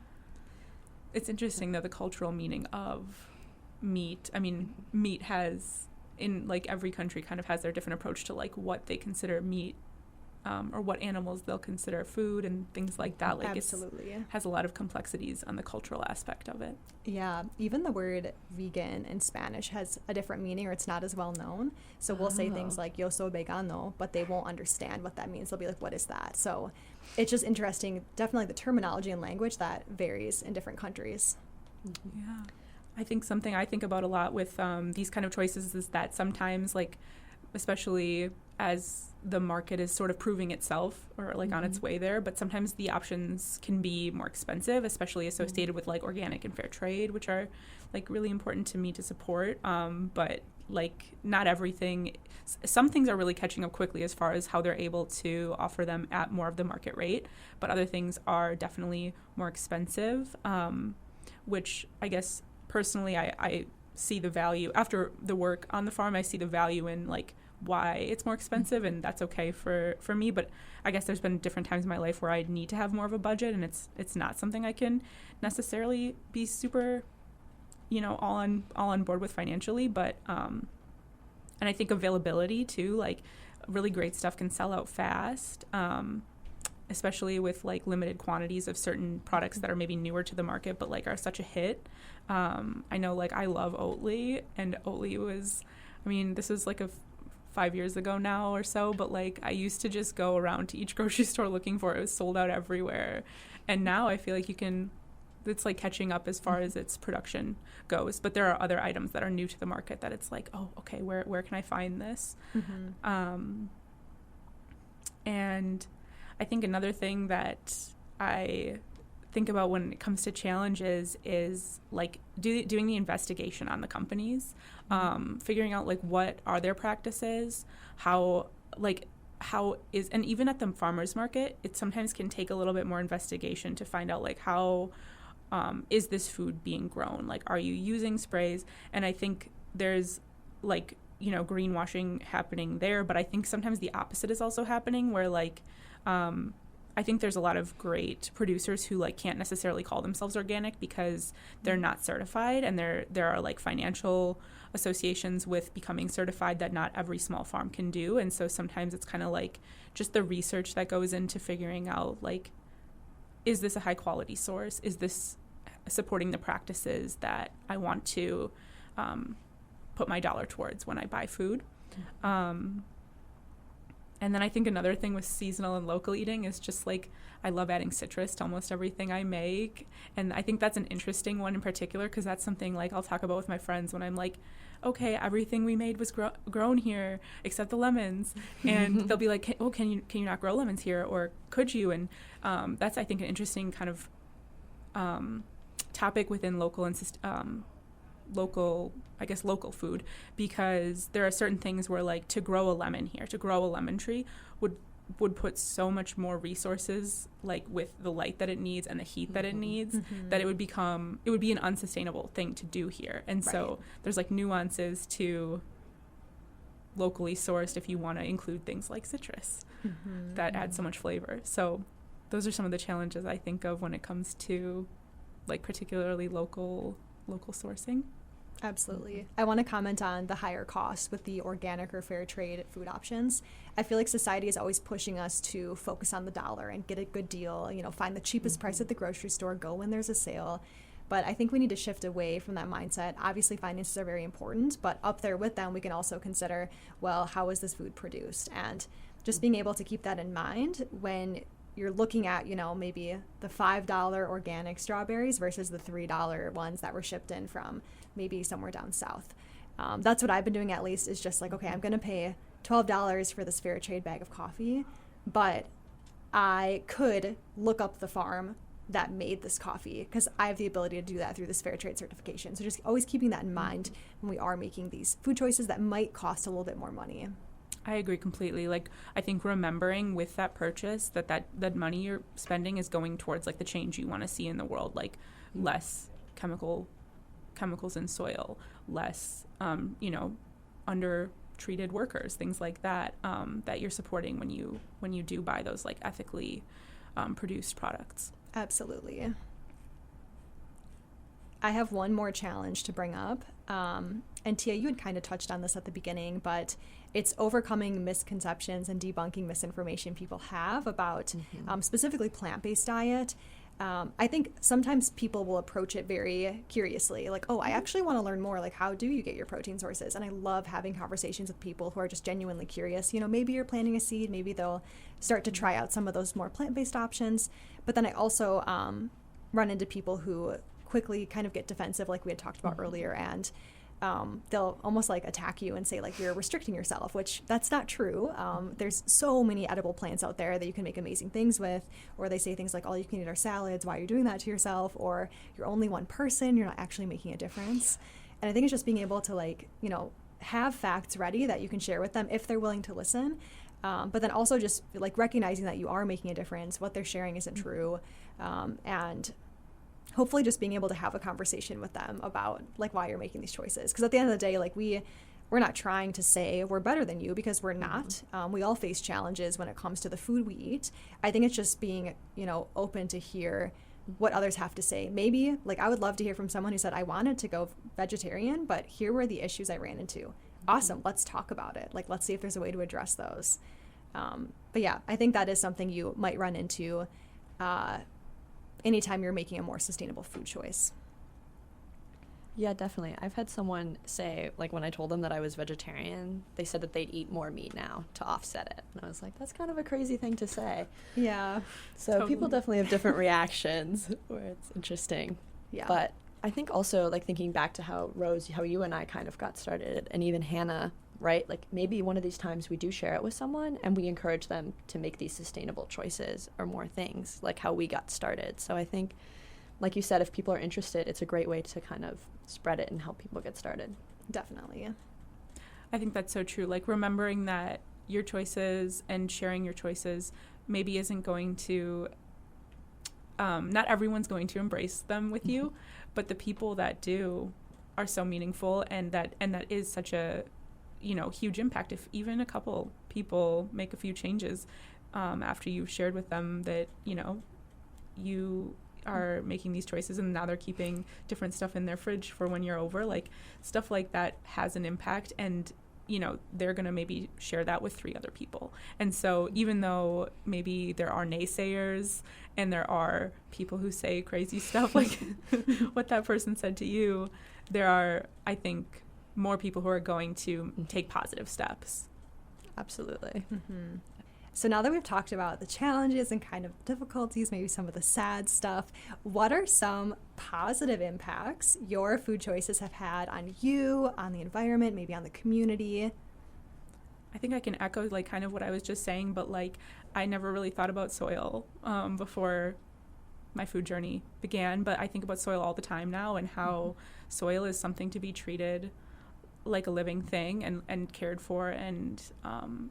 It's interesting though, the cultural meaning of meat. I mean, meat has, in like every country kind of has their different approach to like what they consider meat, or what animals they'll consider food and things like that. Like Absolutely. It has a lot of complexities on the cultural aspect of it. Yeah, even the word vegan in Spanish has a different meaning, or it's not as well known. So we'll say things like yo soy vegano, but they won't understand what that means. They'll be like, what is that? So it's just interesting, definitely the terminology and language that varies in different countries. Yeah. I think something I think about a lot with these kind of choices is that sometimes, like, especially as the market is sort of proving itself or like on its way there, but sometimes the options can be more expensive, especially associated with like organic and fair trade, which are like really important to me to support. But like not everything, some things are really catching up quickly as far as how they're able to offer them at more of the market rate, but other things are definitely more expensive, which I guess personally I see the value after the work on the farm. I see the value in like why it's more expensive, and that's okay for me. But I guess there's been different times in my life where I need to have more of a budget, and it's not something I can necessarily be super, all on board with financially. But and I think availability too, like really great stuff can sell out fast. especially with like limited quantities of certain products that are maybe newer to the market but like are such a hit. I know like I love Oatly, and Oatly was, I mean, this was like 5 years ago now or so, but like I used to just go around to each grocery store looking for it. It was sold out everywhere. And now I feel like it's like catching up as far as its production goes. But there are other items that are new to the market that it's like, oh, okay, where can I find this? And I think another thing that I think about when it comes to challenges is like doing the investigation on the companies, figuring out like what are their practices, and even at the farmers market, it sometimes can take a little bit more investigation to find out like how is this food being grown? Like, are you using sprays? And I think there's like, you know, greenwashing happening there, but I think sometimes the opposite is also happening where like, I think there's a lot of great producers who like can't necessarily call themselves organic because they're not certified, and there are like financial associations with becoming certified that not every small farm can do. And so sometimes it's kind of like just the research that goes into figuring out like, is this a high quality source? Is this supporting the practices that I want to put my dollar towards when I buy food? And then I think another thing with seasonal and local eating is just like, I love adding citrus to almost everything I make. And I think that's an interesting one in particular, because that's something like I'll talk about with my friends when I'm like, okay, everything we made was grown here except the lemons. And they'll be like, oh, can you not grow lemons here? Or could you? And that's, I think, an interesting kind of topic within local food, because there are certain things where like to grow a lemon tree would put so much more resources like with the light that it needs and the heat that it needs, that it would be an unsustainable thing to do here. And so there's like nuances to locally sourced if you want to include things like citrus that add so much flavor. So those are some of the challenges I think of when it comes to like particularly local sourcing. Absolutely. I want to comment on the higher costs with the organic or fair trade food options. I feel like society is always pushing us to focus on the dollar and get a good deal, you know, find the cheapest price at the grocery store, go when there's a sale. But I think we need to shift away from that mindset. Obviously, finances are very important, but up there with them, we can also consider, well, how is this food produced? And just being able to keep that in mind when you're looking at, you know, maybe the $5 organic strawberries versus the $3 ones that were shipped in from maybe somewhere down south. That's what I've been doing, at least, is just like, okay, I'm going to pay $12 for this fair trade bag of coffee, but I could look up the farm that made this coffee because I have the ability to do that through this fair trade certification. So just always keeping that in mind when we are making these food choices that might cost a little bit more money. I agree completely. Like, I think remembering with that purchase that money you're spending is going towards like the change you want to see in the world, like less chemicals in soil, less, under-treated workers, things like that, that you're supporting when you do buy those like ethically produced products. Absolutely. I have one more challenge to bring up. And Tia, you had kind of touched on this at the beginning, but it's overcoming misconceptions and debunking misinformation people have about specifically plant-based diet. I think sometimes people will approach it very curiously, like, oh, I actually want to learn more. Like, how do you get your protein sources? And I love having conversations with people who are just genuinely curious. You know, maybe you're planting a seed, maybe they'll start to try out some of those more plant-based options. But then I also run into people who quickly kind of get defensive, like we had talked about earlier, and they'll almost like attack you and say like you're restricting yourself, which that's not true. There's so many edible plants out there that you can make amazing things with, or they say things like all you can eat are salads, why are you doing that to yourself, or you're only one person, you're not actually making a difference. And I think it's just being able to like, you know, have facts ready that you can share with them if they're willing to listen, but then also just like recognizing that you are making a difference, what they're sharing isn't true, and hopefully just being able to have a conversation with them about like why you're making these choices. Because at the end of the day, like we're not trying to say we're better than you, because we're not. We all face challenges when it comes to the food we eat. I think it's just being, you know, open to hear what others have to say. Maybe like I would love to hear from someone who said I wanted to go vegetarian, but here were the issues I ran into. Awesome, let's talk about it. Like, let's see if there's a way to address those. But yeah, I think that is something you might run into anytime you're making a more sustainable food choice. Yeah, definitely. I've had someone say, like, when I told them that I was vegetarian, they said that they'd eat more meat now to offset it. And I was like, that's kind of a crazy thing to say. Yeah. So Totally. people definitely have different reactions where it's interesting. Yeah. But I think also, like, thinking back to how, Rose, how you and I kind of got started, and even Hannah, right? Like, maybe one of these times we do share it with someone and we encourage them to make these sustainable choices or more things, like how we got started. So I think, like you said, if people are interested, it's a great way to kind of spread it and help people get started. Definitely. I think that's so true. Like, remembering that your choices and sharing your choices maybe isn't going to, not everyone's going to embrace them with you, but the people that do are so meaningful, and that is such a, huge impact. If even a couple people make a few changes after you've shared with them that, you are making these choices, and now they're keeping different stuff in their fridge for when you're over, like, stuff like that has an impact, and they're going to maybe share that with 3 other people. And so even though maybe there are naysayers and there are people who say crazy stuff like what that person said to you, there are, I think, more people who are going to take positive steps. Absolutely. Mm-hmm. So now that we've talked about the challenges and kind of difficulties, maybe some of the sad stuff, what are some positive impacts your food choices have had on you, on the environment, maybe on the community? I think I can echo, like, kind of what I was just saying, but, like, I never really thought about soil before my food journey began, but I think about soil all the time now, and how soil is something to be treated like a living thing and cared for, and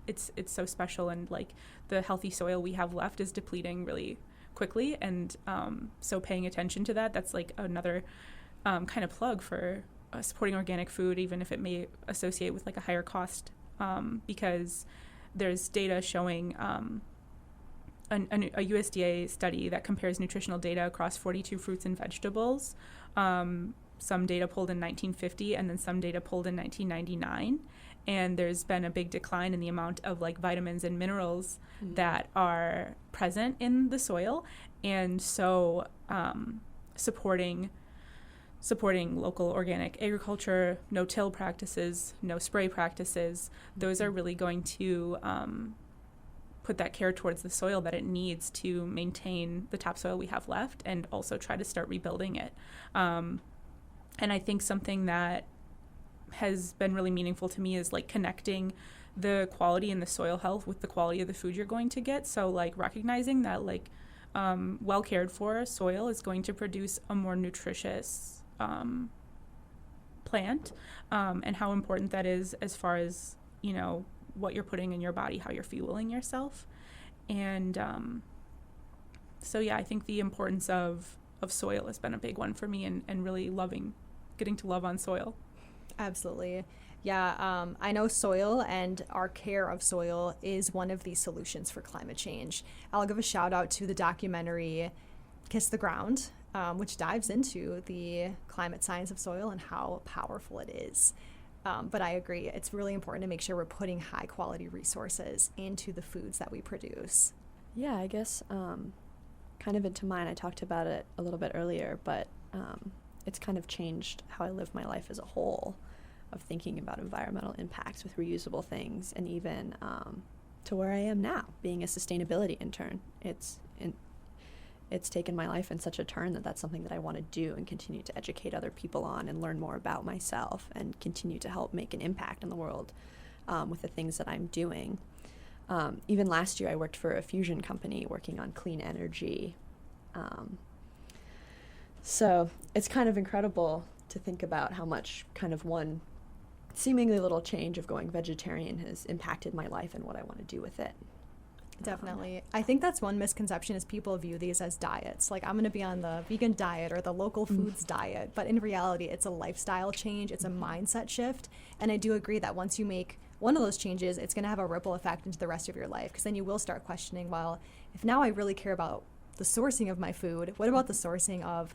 it's so special, and, like, the healthy soil we have left is depleting really quickly, and so paying attention to that's like another kind of plug for supporting organic food, even if it may associate with, like, a higher cost, because there's data showing a USDA study that compares nutritional data across 42 fruits and vegetables. Some data pulled in 1950 and then some data pulled in 1999. And there's been a big decline in the amount of, like, vitamins and minerals that are present in the soil. And so supporting local organic agriculture, no-till practices, no spray practices, those are really going to put that care towards the soil that it needs to maintain the topsoil we have left, and also try to start rebuilding it. And I think something that has been really meaningful to me is, like, connecting the quality and the soil health with the quality of the food you're going to get. So, like, recognizing that, like, well cared for soil is going to produce a more nutritious plant, and how important that is as far as, what you're putting in your body, how you're fueling yourself. And so, yeah, I think the importance of soil has been a big one for me, and really getting to love on soil. Absolutely. Yeah, I know soil and our care of soil is one of the solutions for climate change. I'll give a shout out to the documentary Kiss the Ground, which dives into the climate science of soil and how powerful it is. But I agree, it's really important to make sure we're putting high quality resources into the foods that we produce. Yeah, I guess kind of into mine, I talked about it a little bit earlier, but it's kind of changed how I live my life as a whole, of thinking about environmental impacts with reusable things, and even to where I am now, being a sustainability intern. It's taken my life in such a turn that that's something that I want to do and continue to educate other people on, and learn more about myself, and continue to help make an impact in the world with the things that I'm doing. Even last year, I worked for a fusion company working on clean energy. So it's kind of incredible to think about how much kind of one seemingly little change of going vegetarian has impacted my life and what I want to do with it. Definitely. I think that's one misconception, is people view these as diets. Like, I'm going to be on the vegan diet or the local foods diet. But in reality, it's a lifestyle change. It's a mindset shift. And I do agree that once you make one of those changes, it's going to have a ripple effect into the rest of your life. Because then you will start questioning, well, if now I really care about the sourcing of my food, what about the sourcing of,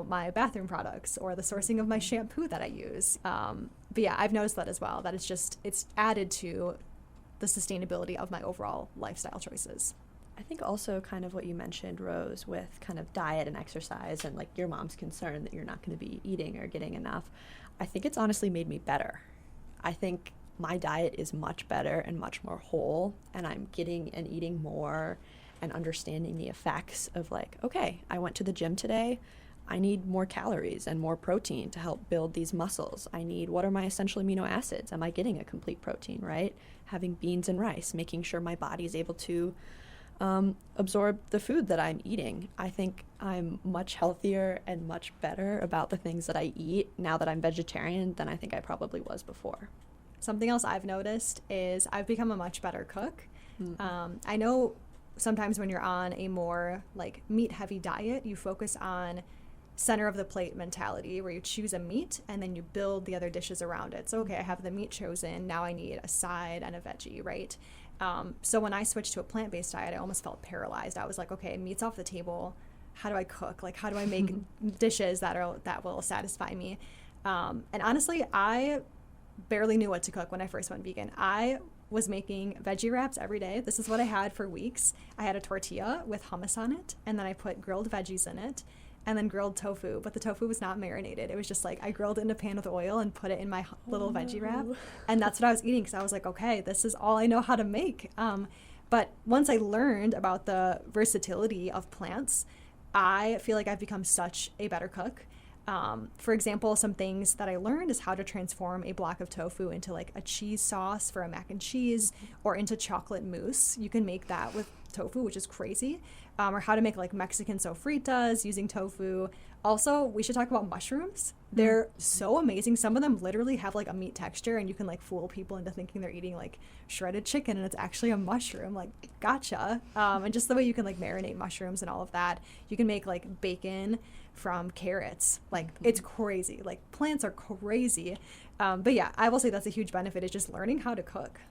my bathroom products, or the sourcing of my shampoo that I use? But yeah, I've noticed that as well, that it's added to the sustainability of my overall lifestyle choices. I think also kind of what you mentioned, Rose, with kind of diet and exercise and like your mom's concern that you're not going to be eating or getting enough. I think it's honestly made me better. I think my diet is much better and much more whole, and I'm getting and eating more and understanding the effects of like, okay, I went to the gym today. I need more calories and more protein to help build these muscles. I need, what are my essential amino acids? Am I getting a complete protein, right? Having beans and rice, making sure my body is able to absorb the food that I'm eating. I think I'm much healthier and much better about the things that I eat now that I'm vegetarian than I think I probably was before. Something else I've noticed is I've become a much better cook. I know sometimes when you're on a more like meat heavy diet, you focus on center of the plate mentality where you choose a meat and then you build the other dishes around it. So, okay, I have the meat chosen. Now I need a side and a veggie, right? So when I switched to a plant-based diet, I almost felt paralyzed. I was like, okay, meat's off the table. How do I cook? Like, how do I make dishes that will satisfy me? And honestly, I barely knew what to cook when I first went vegan. I was making veggie wraps every day. This is what I had for weeks. I had a tortilla with hummus on it, and then I put grilled veggies in it, and then grilled tofu, but the tofu was not marinated. It was just like I grilled it in a pan with oil and put it in my little veggie wrap, and that's what I was eating because I was like, okay, this is all I know how to make. But once I learned about the versatility of plants, I feel like I've become such a better cook. For example, some things that I learned is how to transform a block of tofu into like a cheese sauce for a mac and cheese or into chocolate mousse. You can make that with tofu, which is crazy. Or how to make like Mexican sofritas using tofu. Also, we should talk about mushrooms. They're so amazing. Some of them literally have like a meat texture, and you can like fool people into thinking they're eating like shredded chicken and it's actually a mushroom. Like, gotcha. And just the way you can like marinate mushrooms and all of that. You can make like bacon from carrots. Like, it's crazy. Like, plants are crazy. But yeah, I will say that's a huge benefit, is just learning how to cook.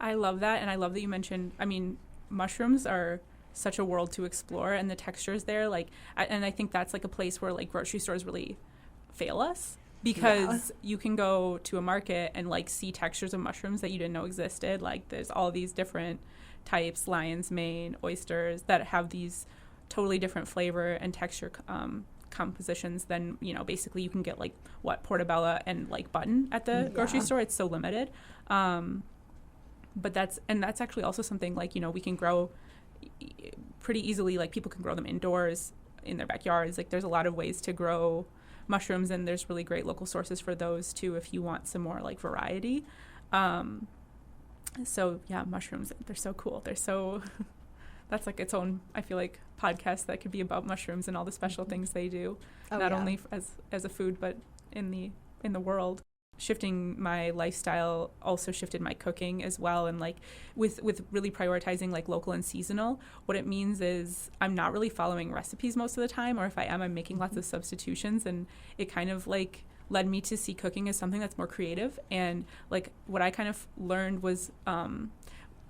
I love that. And I love that you mentioned, I mean, mushrooms are such a world to explore, and the textures there, like, and I think that's like a place where like grocery stores really fail us, because you can go to a market and like see textures of mushrooms that you didn't know existed. Like, there's all these different types, lion's mane, oysters, that have these totally different flavor and texture compositions than, you know, basically you can get like portobello and like button at the grocery store. It's so limited. But that's actually also something like, you know, we can grow pretty easily. Like, people can grow them indoors in their backyards. Like, there's a lot of ways to grow mushrooms, and there's really great local sources for those too if you want some more like variety. So yeah, mushrooms, they're so cool. They're so that's like its own, I feel like, podcast that could be about mushrooms and all the special things they do, not only as a food but in the world. Shifting my lifestyle also shifted my cooking as well, and like with really prioritizing like local and seasonal. What it means is I'm not really following recipes most of the time, or if I am, I'm making lots of substitutions, and it kind of like led me to see cooking as something that's more creative. And like what I kind of learned was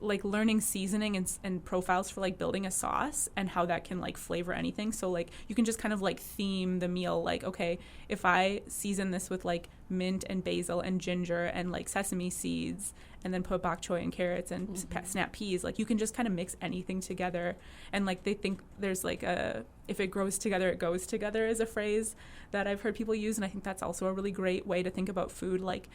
like learning seasoning and profiles for like building a sauce and how that can like flavor anything. So like you can just kind of like theme the meal, like, okay, if I season this with like mint and basil and ginger and like sesame seeds, and then put bok choy and carrots and snap peas, like you can just kind of mix anything together. And like they think there's like if it grows together, it goes together, is a phrase that I've heard people use. And I think that's also a really great way to think about food, like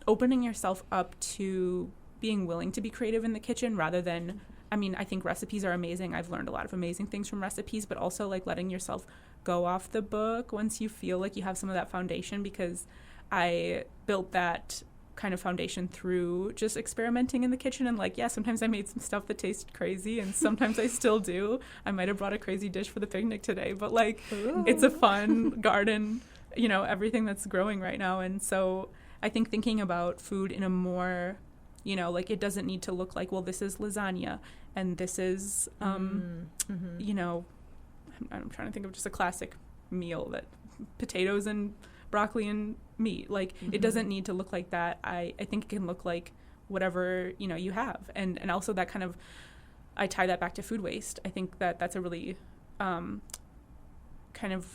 opening yourself up to being willing to be creative in the kitchen, rather than, I mean, I think recipes are amazing. I've learned a lot of amazing things from recipes, but also like letting yourself go off the book once you feel like you have some of that foundation, because I built that kind of foundation through just experimenting in the kitchen. And like, yeah, sometimes I made some stuff that tasted crazy, and sometimes I still do. I might have brought a crazy dish for the picnic today, but like, it's a fun garden, you know, everything that's growing right now. And so I think thinking about food in a more, you know, like, it doesn't need to look like, well, this is lasagna and this is, you know, I'm trying to think of just a classic meal, that potatoes and broccoli and meat. Like, it doesn't need to look like that. I think it can look like whatever, you know, you have. And also that kind of, I tie that back to food waste. I think that that's a really kind of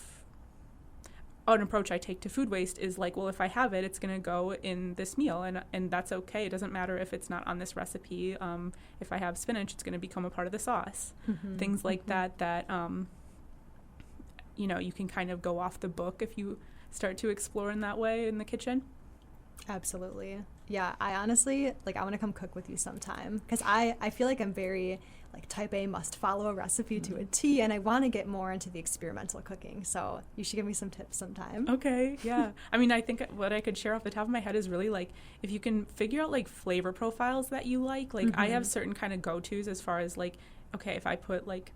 an approach I take to food waste is like, well, if I have it, it's going to go in this meal, and that's okay. It doesn't matter if it's not on this recipe. If I have spinach, it's going to become a part of the sauce. Things like that you know, you can kind of go off the book if you start to explore in that way in the kitchen. Absolutely. Yeah, I honestly, like, I want to come cook with you sometime, because I feel like I'm very, like, type A, must follow a recipe to a T, and I want to get more into the experimental cooking, so you should give me some tips sometime. Okay, yeah. I mean, I think what I could share off the top of my head is really, like, if you can figure out, like, flavor profiles that you like I have certain kind of go-tos as far as, like, okay, if I put, like,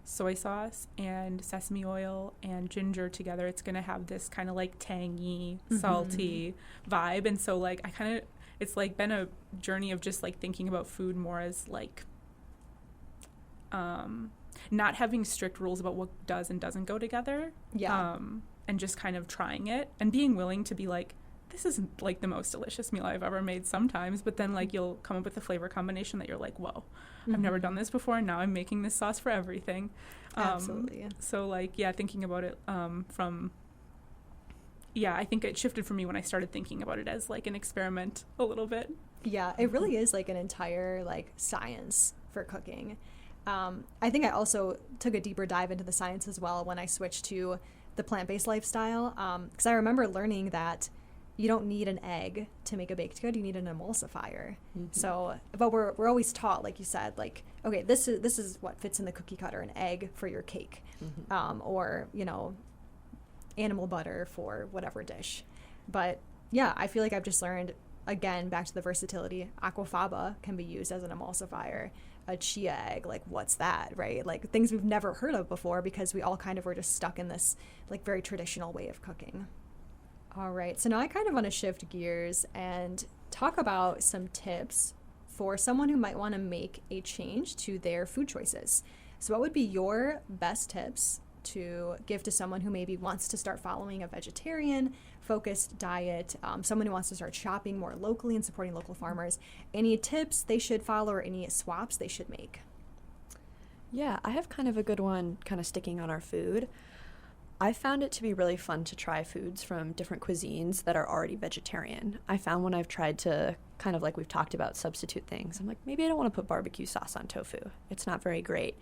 soy sauce and sesame oil and ginger together, it's going to have this kind of like tangy, salty vibe. And so like it's like been a journey of just like thinking about food more as like not having strict rules about what does and doesn't go together. Yeah. And just kind of trying it and being willing to be like, this isn't like the most delicious meal I've ever made sometimes, but then like you'll come up with a flavor combination that you're like, whoa, I've never done this before, and now I'm making this sauce for everything. Absolutely. So like, yeah, thinking about it I think it shifted for me when I started thinking about it as like an experiment a little bit. Yeah, it really is like an entire like science for cooking. I think I also took a deeper dive into the science as well when I switched to the plant-based lifestyle, because I remember learning that you don't need an egg to make a baked good. You need an emulsifier. So, but we're always taught, like you said, like, okay, this is what fits in the cookie cutter: an egg for your cake, or, you know, animal butter for whatever dish. But yeah, I feel like I've just learned, again, back to the versatility. Aquafaba can be used as an emulsifier. A chia egg, like, what's that, right? Like, things we've never heard of before, because we all kind of were just stuck in this like very traditional way of cooking. All right, so now I kind of want to shift gears and talk about some tips for someone who might want to make a change to their food choices. So what would be your best tips to give to someone who maybe wants to start following a vegetarian-focused diet, someone who wants to start shopping more locally and supporting local farmers? Any tips they should follow or any swaps they should make? Yeah, I have kind of a good one, kind of sticking on our food. I found it to be really fun to try foods from different cuisines that are already vegetarian. I found when I've tried to, kind of like we've talked about, substitute things, I'm like, maybe I don't want to put barbecue sauce on tofu. It's not very great.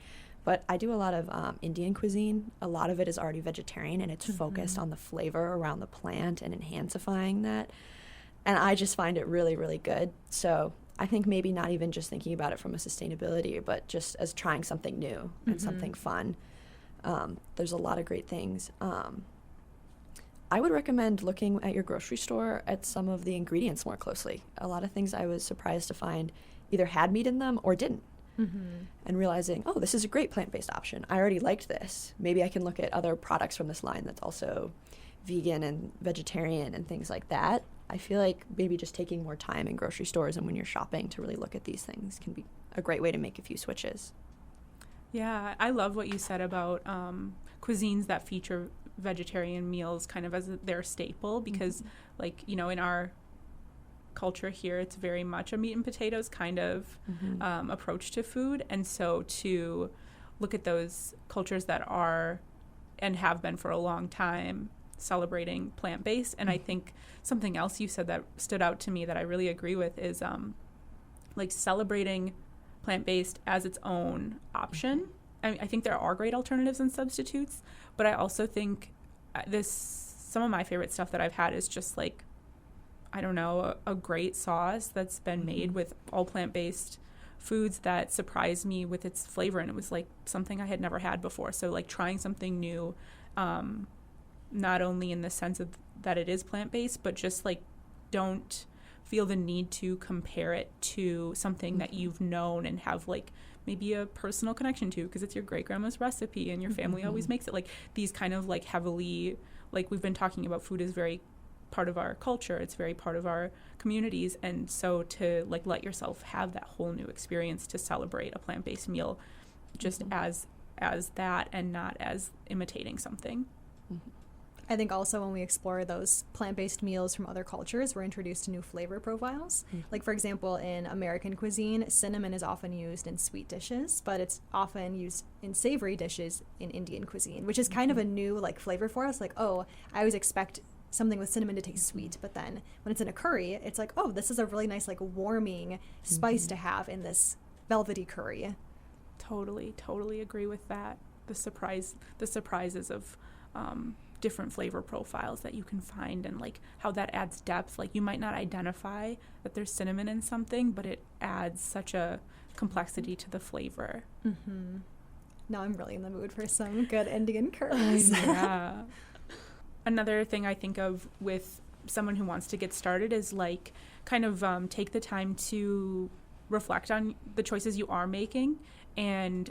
But I do a lot of Indian cuisine. A lot of it is already vegetarian, and it's focused on the flavor around the plant and enhancifying that. And I just find it really, really good. So I think maybe not even just thinking about it from a sustainability, but just as trying something new and something fun. There's a lot of great things. I would recommend looking at your grocery store at some of the ingredients more closely. A lot of things I was surprised to find either had meat in them or didn't. And realizing, oh, this is a great plant-based option. I already liked this. Maybe I can look at other products from this line that's also vegan and vegetarian and things like that. I feel like maybe just taking more time in grocery stores and when you're shopping to really look at these things can be a great way to make a few switches. Yeah, I love what you said about cuisines that feature vegetarian meals kind of as their staple, because like, you know, in our culture here, it's very much a meat and potatoes kind of approach to food. And so to look at those cultures that are and have been for a long time celebrating plant-based. And I think something else you said that stood out to me that I really agree with is like celebrating plant-based as its own option. I think there are great alternatives and substitutes, but I also think some of my favorite stuff that I've had is just like, I don't know, a great sauce that's been made with all plant-based foods that surprised me with its flavor, and it was like something I had never had before. So like trying something new, not only in the sense of that it is plant-based, but just like don't feel the need to compare it to something that you've known and have like maybe a personal connection to because it's your great grandma's recipe and your family always makes it. Like these kind of like heavily, like we've been talking about, food is very part of our culture, it's very part of our communities, and so to like let yourself have that whole new experience to celebrate a plant-based meal just as that and not as imitating something. I think also when we explore those plant-based meals from other cultures, we're introduced to new flavor profiles. Like, for example, in American cuisine, cinnamon is often used in sweet dishes, but it's often used in savory dishes in Indian cuisine, which is kind of a new like flavor for us. Like, oh, I always expect something with cinnamon to taste sweet, but then when it's in a curry, it's like, oh, this is a really nice like warming spice to have in this velvety curry. Totally agree with that. The surprises of different flavor profiles that you can find, and like how that adds depth. Like, you might not identify that there's cinnamon in something, but it adds such a complexity to the flavor. Now I'm really in the mood for some good Indian curries. Yeah. Another thing I think of with someone who wants to get started is like kind of take the time to reflect on the choices you are making, and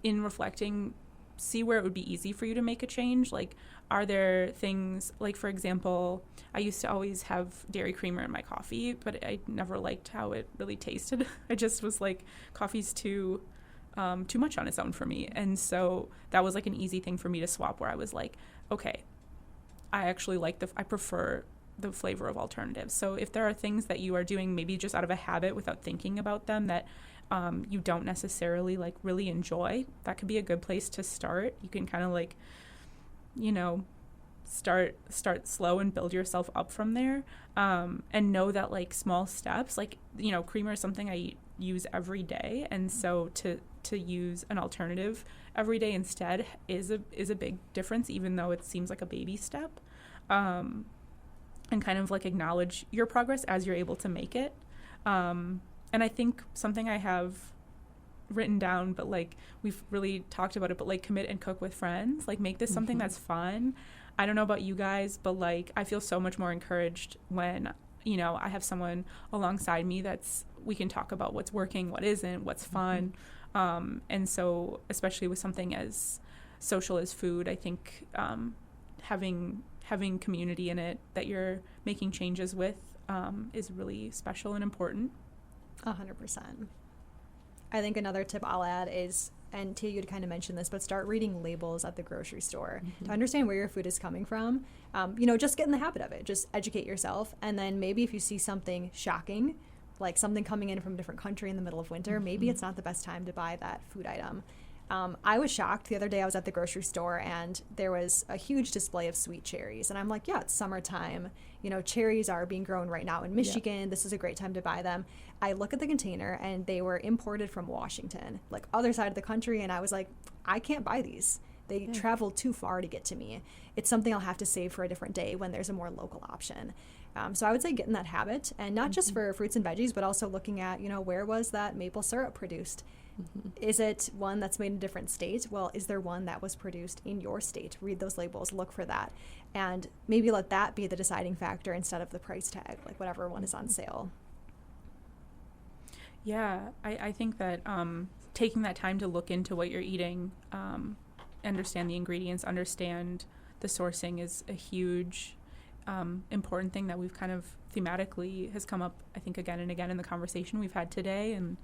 in reflecting, see where it would be easy for you to make a change. Like, are there things, like, for example, I used to always have dairy creamer in my coffee, but I never liked how it really tasted. I just was like, coffee's too much on its own for me. And so that was like an easy thing for me to swap, where I was like, okay, I actually I prefer the flavor of alternatives. So if there are things that you are doing maybe just out of a habit without thinking about them that you don't necessarily like really enjoy, that could be a good place to start. You can kind of like, start slow and build yourself up from there, and know that like small steps, like, creamer is something I use every day, and so to use an alternative every day instead is a big difference, even though it seems like a baby step, and kind of like acknowledge your progress as you're able to make it. And I think something I have written down, but like we've really talked about it, but like commit and cook with friends, like make this something that's fun. I don't know about you guys, but like I feel so much more encouraged when, I have someone alongside me we can talk about what's working, what isn't, what's fun. And so especially with something as social as food, I think having community in it that you're making changes with is really special and important. 100%. I think another tip I'll add is, and Tia, you'd kind of mentioned this, but start reading labels at the grocery store to understand where your food is coming from. Just get in the habit of it. Just educate yourself. And then maybe if you see something shocking, like something coming in from a different country in the middle of winter, maybe it's not the best time to buy that food item. I was shocked the other day. I was at the grocery store and there was a huge display of sweet cherries. And I'm like, yeah, it's summertime. Cherries are being grown right now in Michigan. Yeah. This is a great time to buy them. I look at the container and they were imported from Washington, like other side of the country. And I was like, I can't buy these. They traveled too far to get to me. It's something I'll have to save for a different day when there's a more local option. So I would say get in that habit, and not just for fruits and veggies, but also looking at, where was that maple syrup produced? Is it one that's made in a different state? Well, is there one that was produced in your state? Read those labels, look for that, and maybe let that be the deciding factor instead of the price tag, like whatever one is on sale. Yeah, I think that taking that time to look into what you're eating, understand the ingredients, understand the sourcing is a huge important thing that we've kind of thematically has come up, I think, again and again in the conversation we've had today. And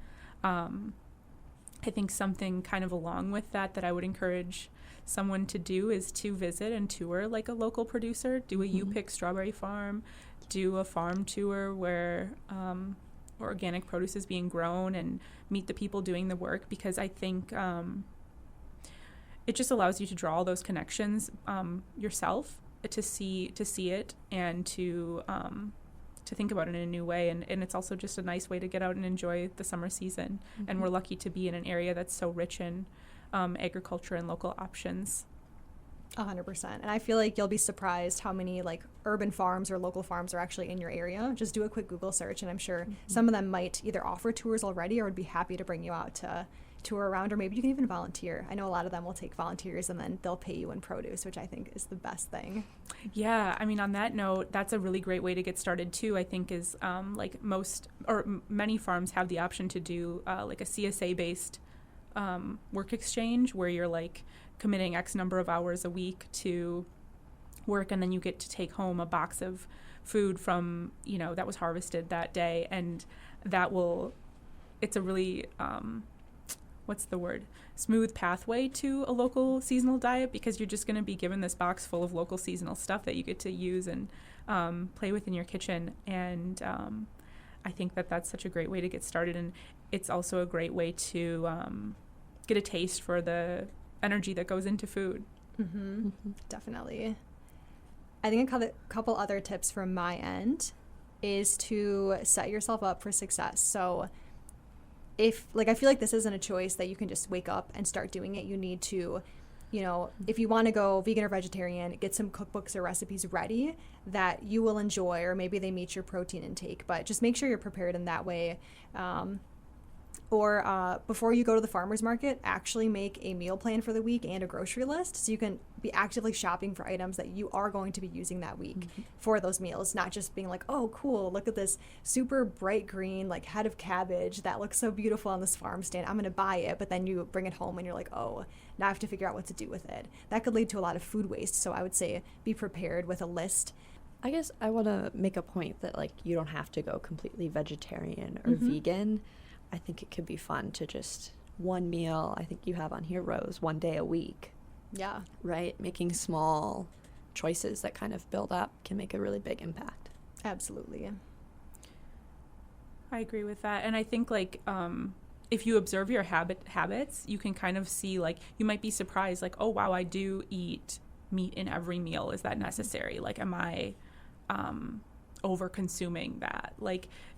I think something kind of along with that I would encourage someone to do is to visit and tour like a local producer, do a You Pick strawberry farm, do a farm tour where organic produce is being grown, and meet the people doing the work, because I think it just allows you to draw all those connections yourself, to see it, and to think about it in a new way. And it's also just a nice way to get out and enjoy the summer season. And we're lucky to be in an area that's so rich in agriculture and local options. 100%. And I feel like you'll be surprised how many like urban farms or local farms are actually in your area. Just do a quick Google search, and I'm sure some of them might either offer tours already or would be happy to bring you out to tour around, or maybe you can even volunteer. I know a lot of them will take volunteers and then they'll pay you in produce, which I think is the best thing. Yeah, I mean, on that note, that's a really great way to get started too, I think, is like many farms have the option to do like a CSA based work exchange, where you're like committing X number of hours a week to work, and then you get to take home a box of food from, that was harvested that day. And it's a really what's the word, smooth pathway to a local seasonal diet, because you're just going to be given this box full of local seasonal stuff that you get to use and play with in your kitchen. And I think that that's such a great way to get started. And it's also a great way to get a taste for the energy that goes into food. Definitely. I think a couple other tips from my end is to set yourself up for success. So I feel like this isn't a choice that you can just wake up and start doing it. You need to, if you want to go vegan or vegetarian, get some cookbooks or recipes ready that you will enjoy, or maybe they meet your protein intake, but just make sure you're prepared in that way. Or before you go to the farmer's market, actually make a meal plan for the week and a grocery list, so you can be actively shopping for items that you are going to be using that week for those meals, not just being like, oh, cool, look at this super bright green head of cabbage that looks so beautiful on this farm stand, I'm going to buy it, but then you bring it home and you're like, oh, now I have to figure out what to do with it. That could lead to a lot of food waste, so I would say be prepared with a list. I guess I want to make a point that you don't have to go completely vegetarian or vegan. I think it could be fun to just one meal. I think you have on here, Rose, one day a week. Yeah. Right? Making small choices that kind of build up can make a really big impact. Absolutely. I agree with that. And I think if you observe your habits, you can kind of see you might be surprised oh, wow, I do eat meat in every meal. Is that necessary? Am I over consuming that?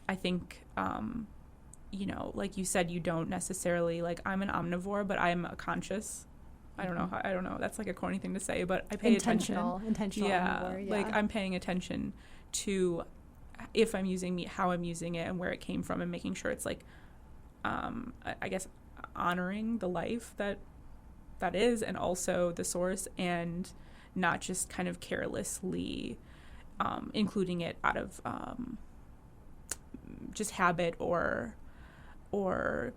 I think like you said, you don't necessarily I'm an omnivore, but I'm a conscious. I don't know. That's a corny thing to say, but I pay intentional omnivore, yeah. I'm paying attention to if I'm using meat, how I'm using it, and where it came from, and making sure it's I guess honoring the life that is, and also the source, and not just kind of carelessly including it out of just habit or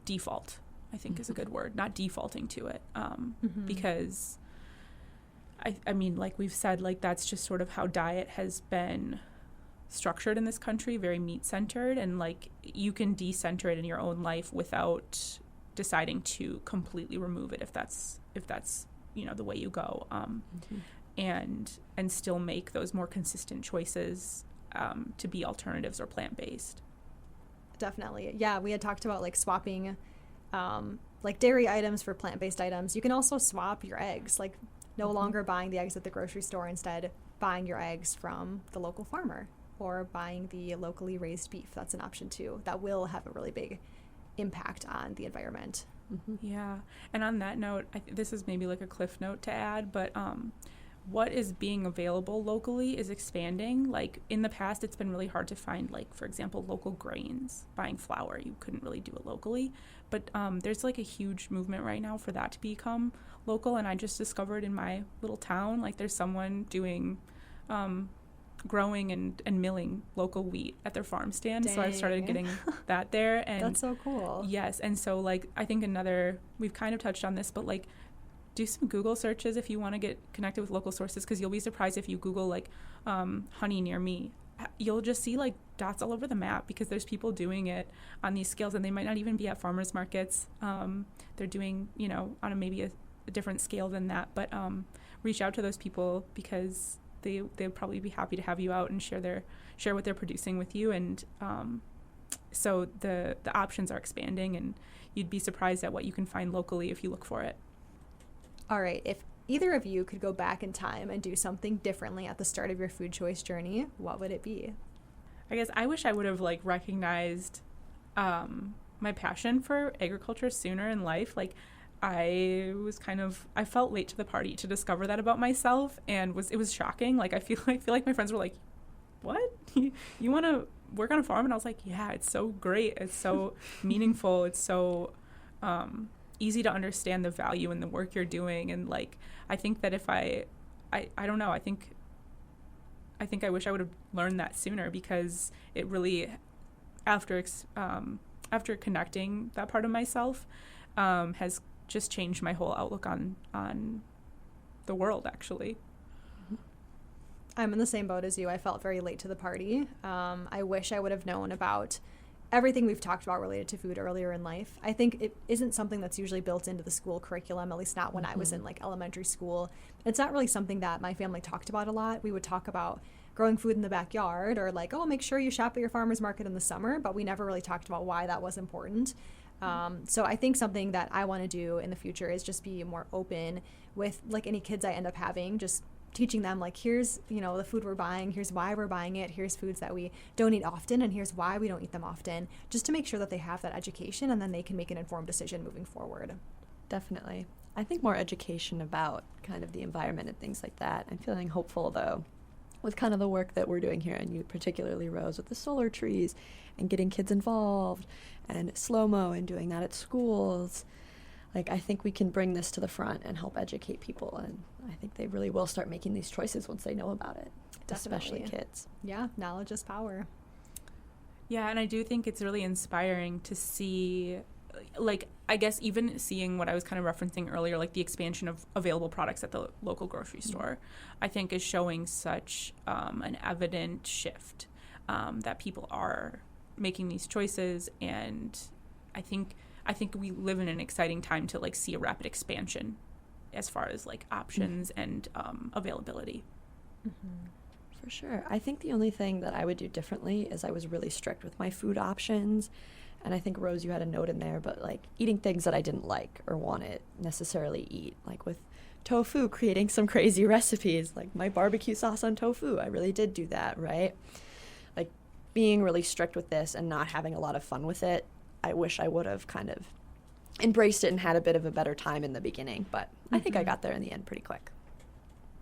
default, I think is a good word, not defaulting to it, because I mean, like we've said, that's just sort of how diet has been structured in this country, very meat-centered, and you can decenter it in your own life without deciding to completely remove it if that's the way you go, and still make those more consistent choices to be alternatives or plant-based. Definitely. Yeah, we had talked about swapping dairy items for plant-based items. You can also swap your eggs, no longer buying the eggs at the grocery store, instead buying your eggs from the local farmer, or buying the locally raised beef. That's an option too. That will have a really big impact on the environment. Yeah. And on that note, this is maybe a cliff note to add, but what is being available locally is expanding. In the past, it's been really hard to find, for example, local grains. Buying flour, you couldn't really do it locally. But there's a huge movement right now for that to become local. And I just discovered in my little town, there's someone doing growing and milling local wheat at their farm stand. Dang. So I started getting that there. And that's so cool. Yes. And so I think we've kind of touched on this, but do some Google searches if you want to get connected with local sources, because you'll be surprised if you Google honey near me. You'll just see dots all over the map, because there's people doing it on these scales, and they might not even be at farmers markets. They're doing on maybe a different scale than that, but reach out to those people, because they'd probably be happy to have you out and share what they're producing with you. And so the options are expanding, and you'd be surprised at what you can find locally if you look for it. All right, if either of you could go back in time and do something differently at the start of your food choice journey, what would it be? I guess I wish I would have recognized my passion for agriculture sooner in life. I felt late to the party to discover that about myself, and it was shocking. I feel like my friends were like, "What? You want to work on a farm?" And I was like, "Yeah, it's so great. It's so meaningful. It's so easy to understand the value in the work you're doing." And I think that if I don't know, I think I wish I would have learned that sooner, because it really, after connecting that part of myself, has just changed my whole outlook on the world, actually. I'm in the same boat as you. I felt very late to the party. I wish I would have known about everything we've talked about related to food earlier in life, I think it isn't something that's usually built into the school curriculum, at least not when I was in like elementary school. It's not really something that my family talked about a lot. We would talk about growing food in the backyard, or like, oh, make sure you shop at your farmer's market in the summer, but we never really talked about why that was important. So I think something that I want to do in the future is just be more open with like any kids I end up having, just teaching them like, here's, you know, the food we're buying, here's why we're buying it, here's foods that we don't eat often, and here's why we don't eat them often, just to make sure that they have that education, and then they can make an informed decision moving forward. Definitely. I think more education about kind of the environment and things like that. I'm feeling hopeful, though, with kind of the work that we're doing here, and you particularly, Rose, with the solar trees and getting kids involved, and slow-mo and doing that at schools. Like, I think we can bring this to the front and help educate people, and I think they really will start making these choices once they know about it. Definitely. Especially kids. Yeah, knowledge is power. Yeah, and I do think it's really inspiring to see, like, I guess even seeing what I was kind of referencing earlier, like the expansion of available products at the local grocery store, I think is showing such an evident shift that people are making these choices, and I think we live in an exciting time to like see a rapid expansion as far as like options and availability. For sure. I think the only thing that I would do differently is I was really strict with my food options. And I think, Rose, you had a note in there, but like eating things that I didn't like or want to necessarily eat, like with tofu, creating some crazy recipes, like my barbecue sauce on tofu. I really did do that, right? Like being really strict with this and not having a lot of fun with it. I wish I would have kind of embraced it and had a bit of a better time in the beginning, but I think I got there in the end pretty quick.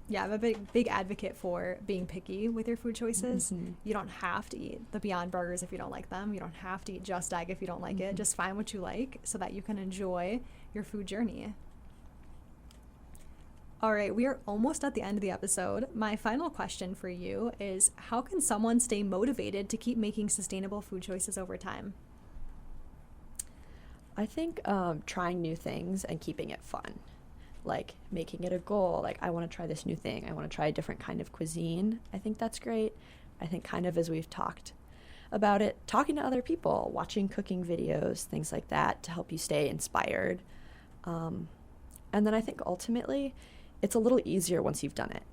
Yeah, I'm a big advocate for being picky with your food choices. You don't have to eat the Beyond Burgers if you don't like them. You don't have to eat Just Egg if you don't like it. Just find what you like so that you can enjoy your food journey. All right, we are almost at the end of the episode. My final question for you is, how can someone stay motivated to keep making sustainable food choices over time? I think trying new things and keeping it fun, like making it a goal. Like, I want to try this new thing. I want to try a different kind of cuisine. I think that's great. I think kind of as we've talked about it, talking to other people, watching cooking videos, things like that to help you stay inspired. And then I think ultimately it's a little easier once you've done it.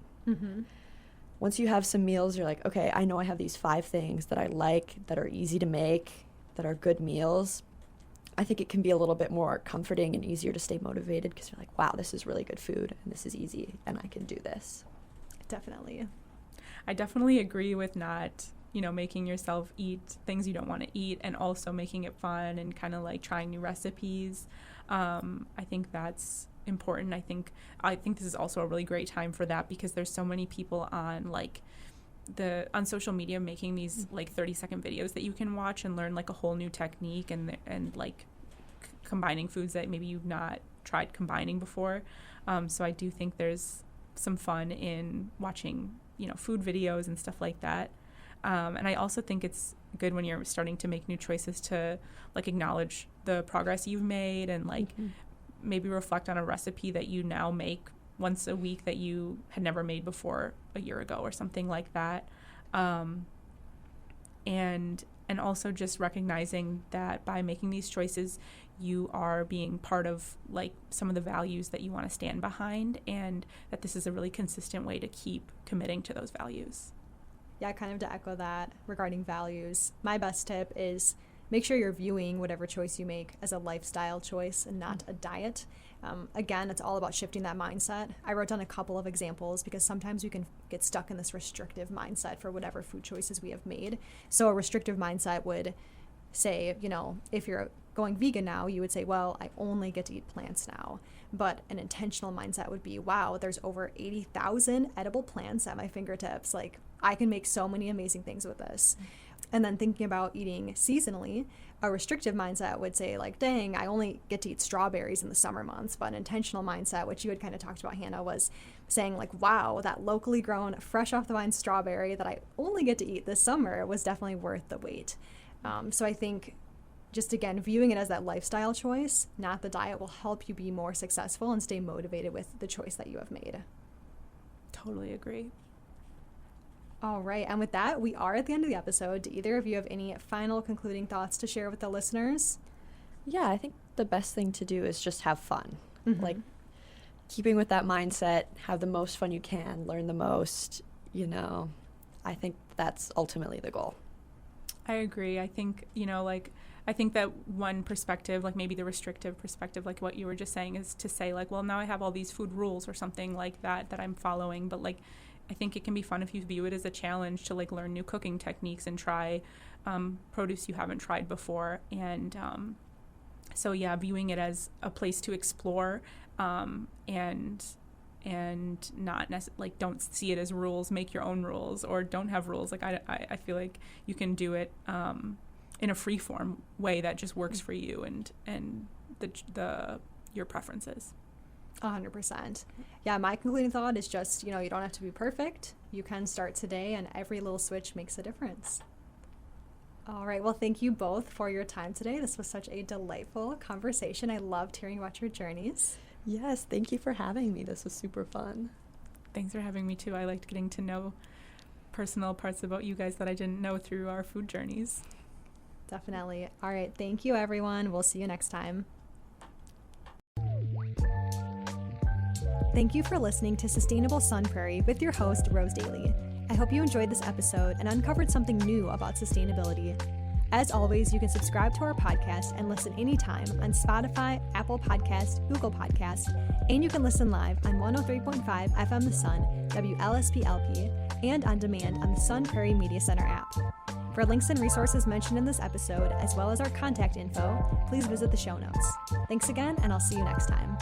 Once you have some meals, you're like, okay, I know I have these 5 things that I like, that are easy to make, that are good meals. I think it can be a little bit more comforting and easier to stay motivated because you're like, wow, this is really good food and this is easy and I can do this. Definitely. I definitely agree with not, making yourself eat things you don't want to eat, and also making it fun and kind of like trying new recipes. I think that's important. I think this is also a really great time for that because there's so many people on on social media making these like 30-second videos that you can watch and learn like a whole new technique and like combining foods that maybe you've not tried combining before. So I do think there's some fun in watching, food videos and stuff like that. And I also think it's good when you're starting to make new choices to like acknowledge the progress you've made and like maybe reflect on a recipe that you now make once a week that you had never made before a year ago or something like that. And also just recognizing that by making these choices, you are being part of like some of the values that you want to stand behind, and that this is a really consistent way to keep committing to those values. Yeah, kind of to echo that regarding values, my best tip is make sure you're viewing whatever choice you make as a lifestyle choice and not a diet. Again, it's all about shifting that mindset. I wrote down a couple of examples because sometimes we can get stuck in this restrictive mindset for whatever food choices we have made. So a restrictive mindset would say, if you're going vegan now, you would say, well, I only get to eat plants now. But an intentional mindset would be, wow, there's over 80,000 edible plants at my fingertips. Like, I can make so many amazing things with this. And then thinking about eating seasonally, a restrictive mindset would say like, dang, I only get to eat strawberries in the summer months. But an intentional mindset, which you had kind of talked about, Hannah, was saying like, wow, that locally grown, fresh off the vine strawberry that I only get to eat this summer was definitely worth the wait. So I think just, again, viewing it as that lifestyle choice, not the diet, will help you be more successful and stay motivated with the choice that you have made. Totally agree. All right. And with that, we are at the end of the episode. Do either of you have any final concluding thoughts to share with the listeners? Yeah, I think the best thing to do is just have fun. Mm-hmm. Like, keeping with that mindset, have the most fun you can, learn the most, I think that's ultimately the goal. I agree. I think, I think that one perspective, like maybe the restrictive perspective, like what you were just saying, is to say like, well, now I have all these food rules or something like that I'm following. But like, I think it can be fun if you view it as a challenge to like learn new cooking techniques and try produce you haven't tried before. And so yeah, viewing it as a place to explore and not like don't see it as rules, make your own rules, or don't have rules. Like I feel like you can do it in a free form way that just works for you and your preferences. 100%. Yeah, my concluding thought is just, you don't have to be perfect. You can start today, and every little switch makes a difference. All right. Well, thank you both for your time today. This was such a delightful conversation. I loved hearing about your journeys. Yes, thank you for having me. This was super fun. Thanks for having me too. I liked getting to know personal parts about you guys that I didn't know through our food journeys. Definitely. All right. Thank you, everyone. We'll see you next time. Thank you for listening to Sustainable Sun Prairie with your host, Rose Daly. I hope you enjoyed this episode and uncovered something new about sustainability. As always, you can subscribe to our podcast and listen anytime on Spotify, Apple Podcast, Google Podcast, and you can listen live on 103.5 FM The Sun, WLSP-LP, and on demand on the Sun Prairie Media Center app. For links and resources mentioned in this episode, as well as our contact info, please visit the show notes. Thanks again, and I'll see you next time.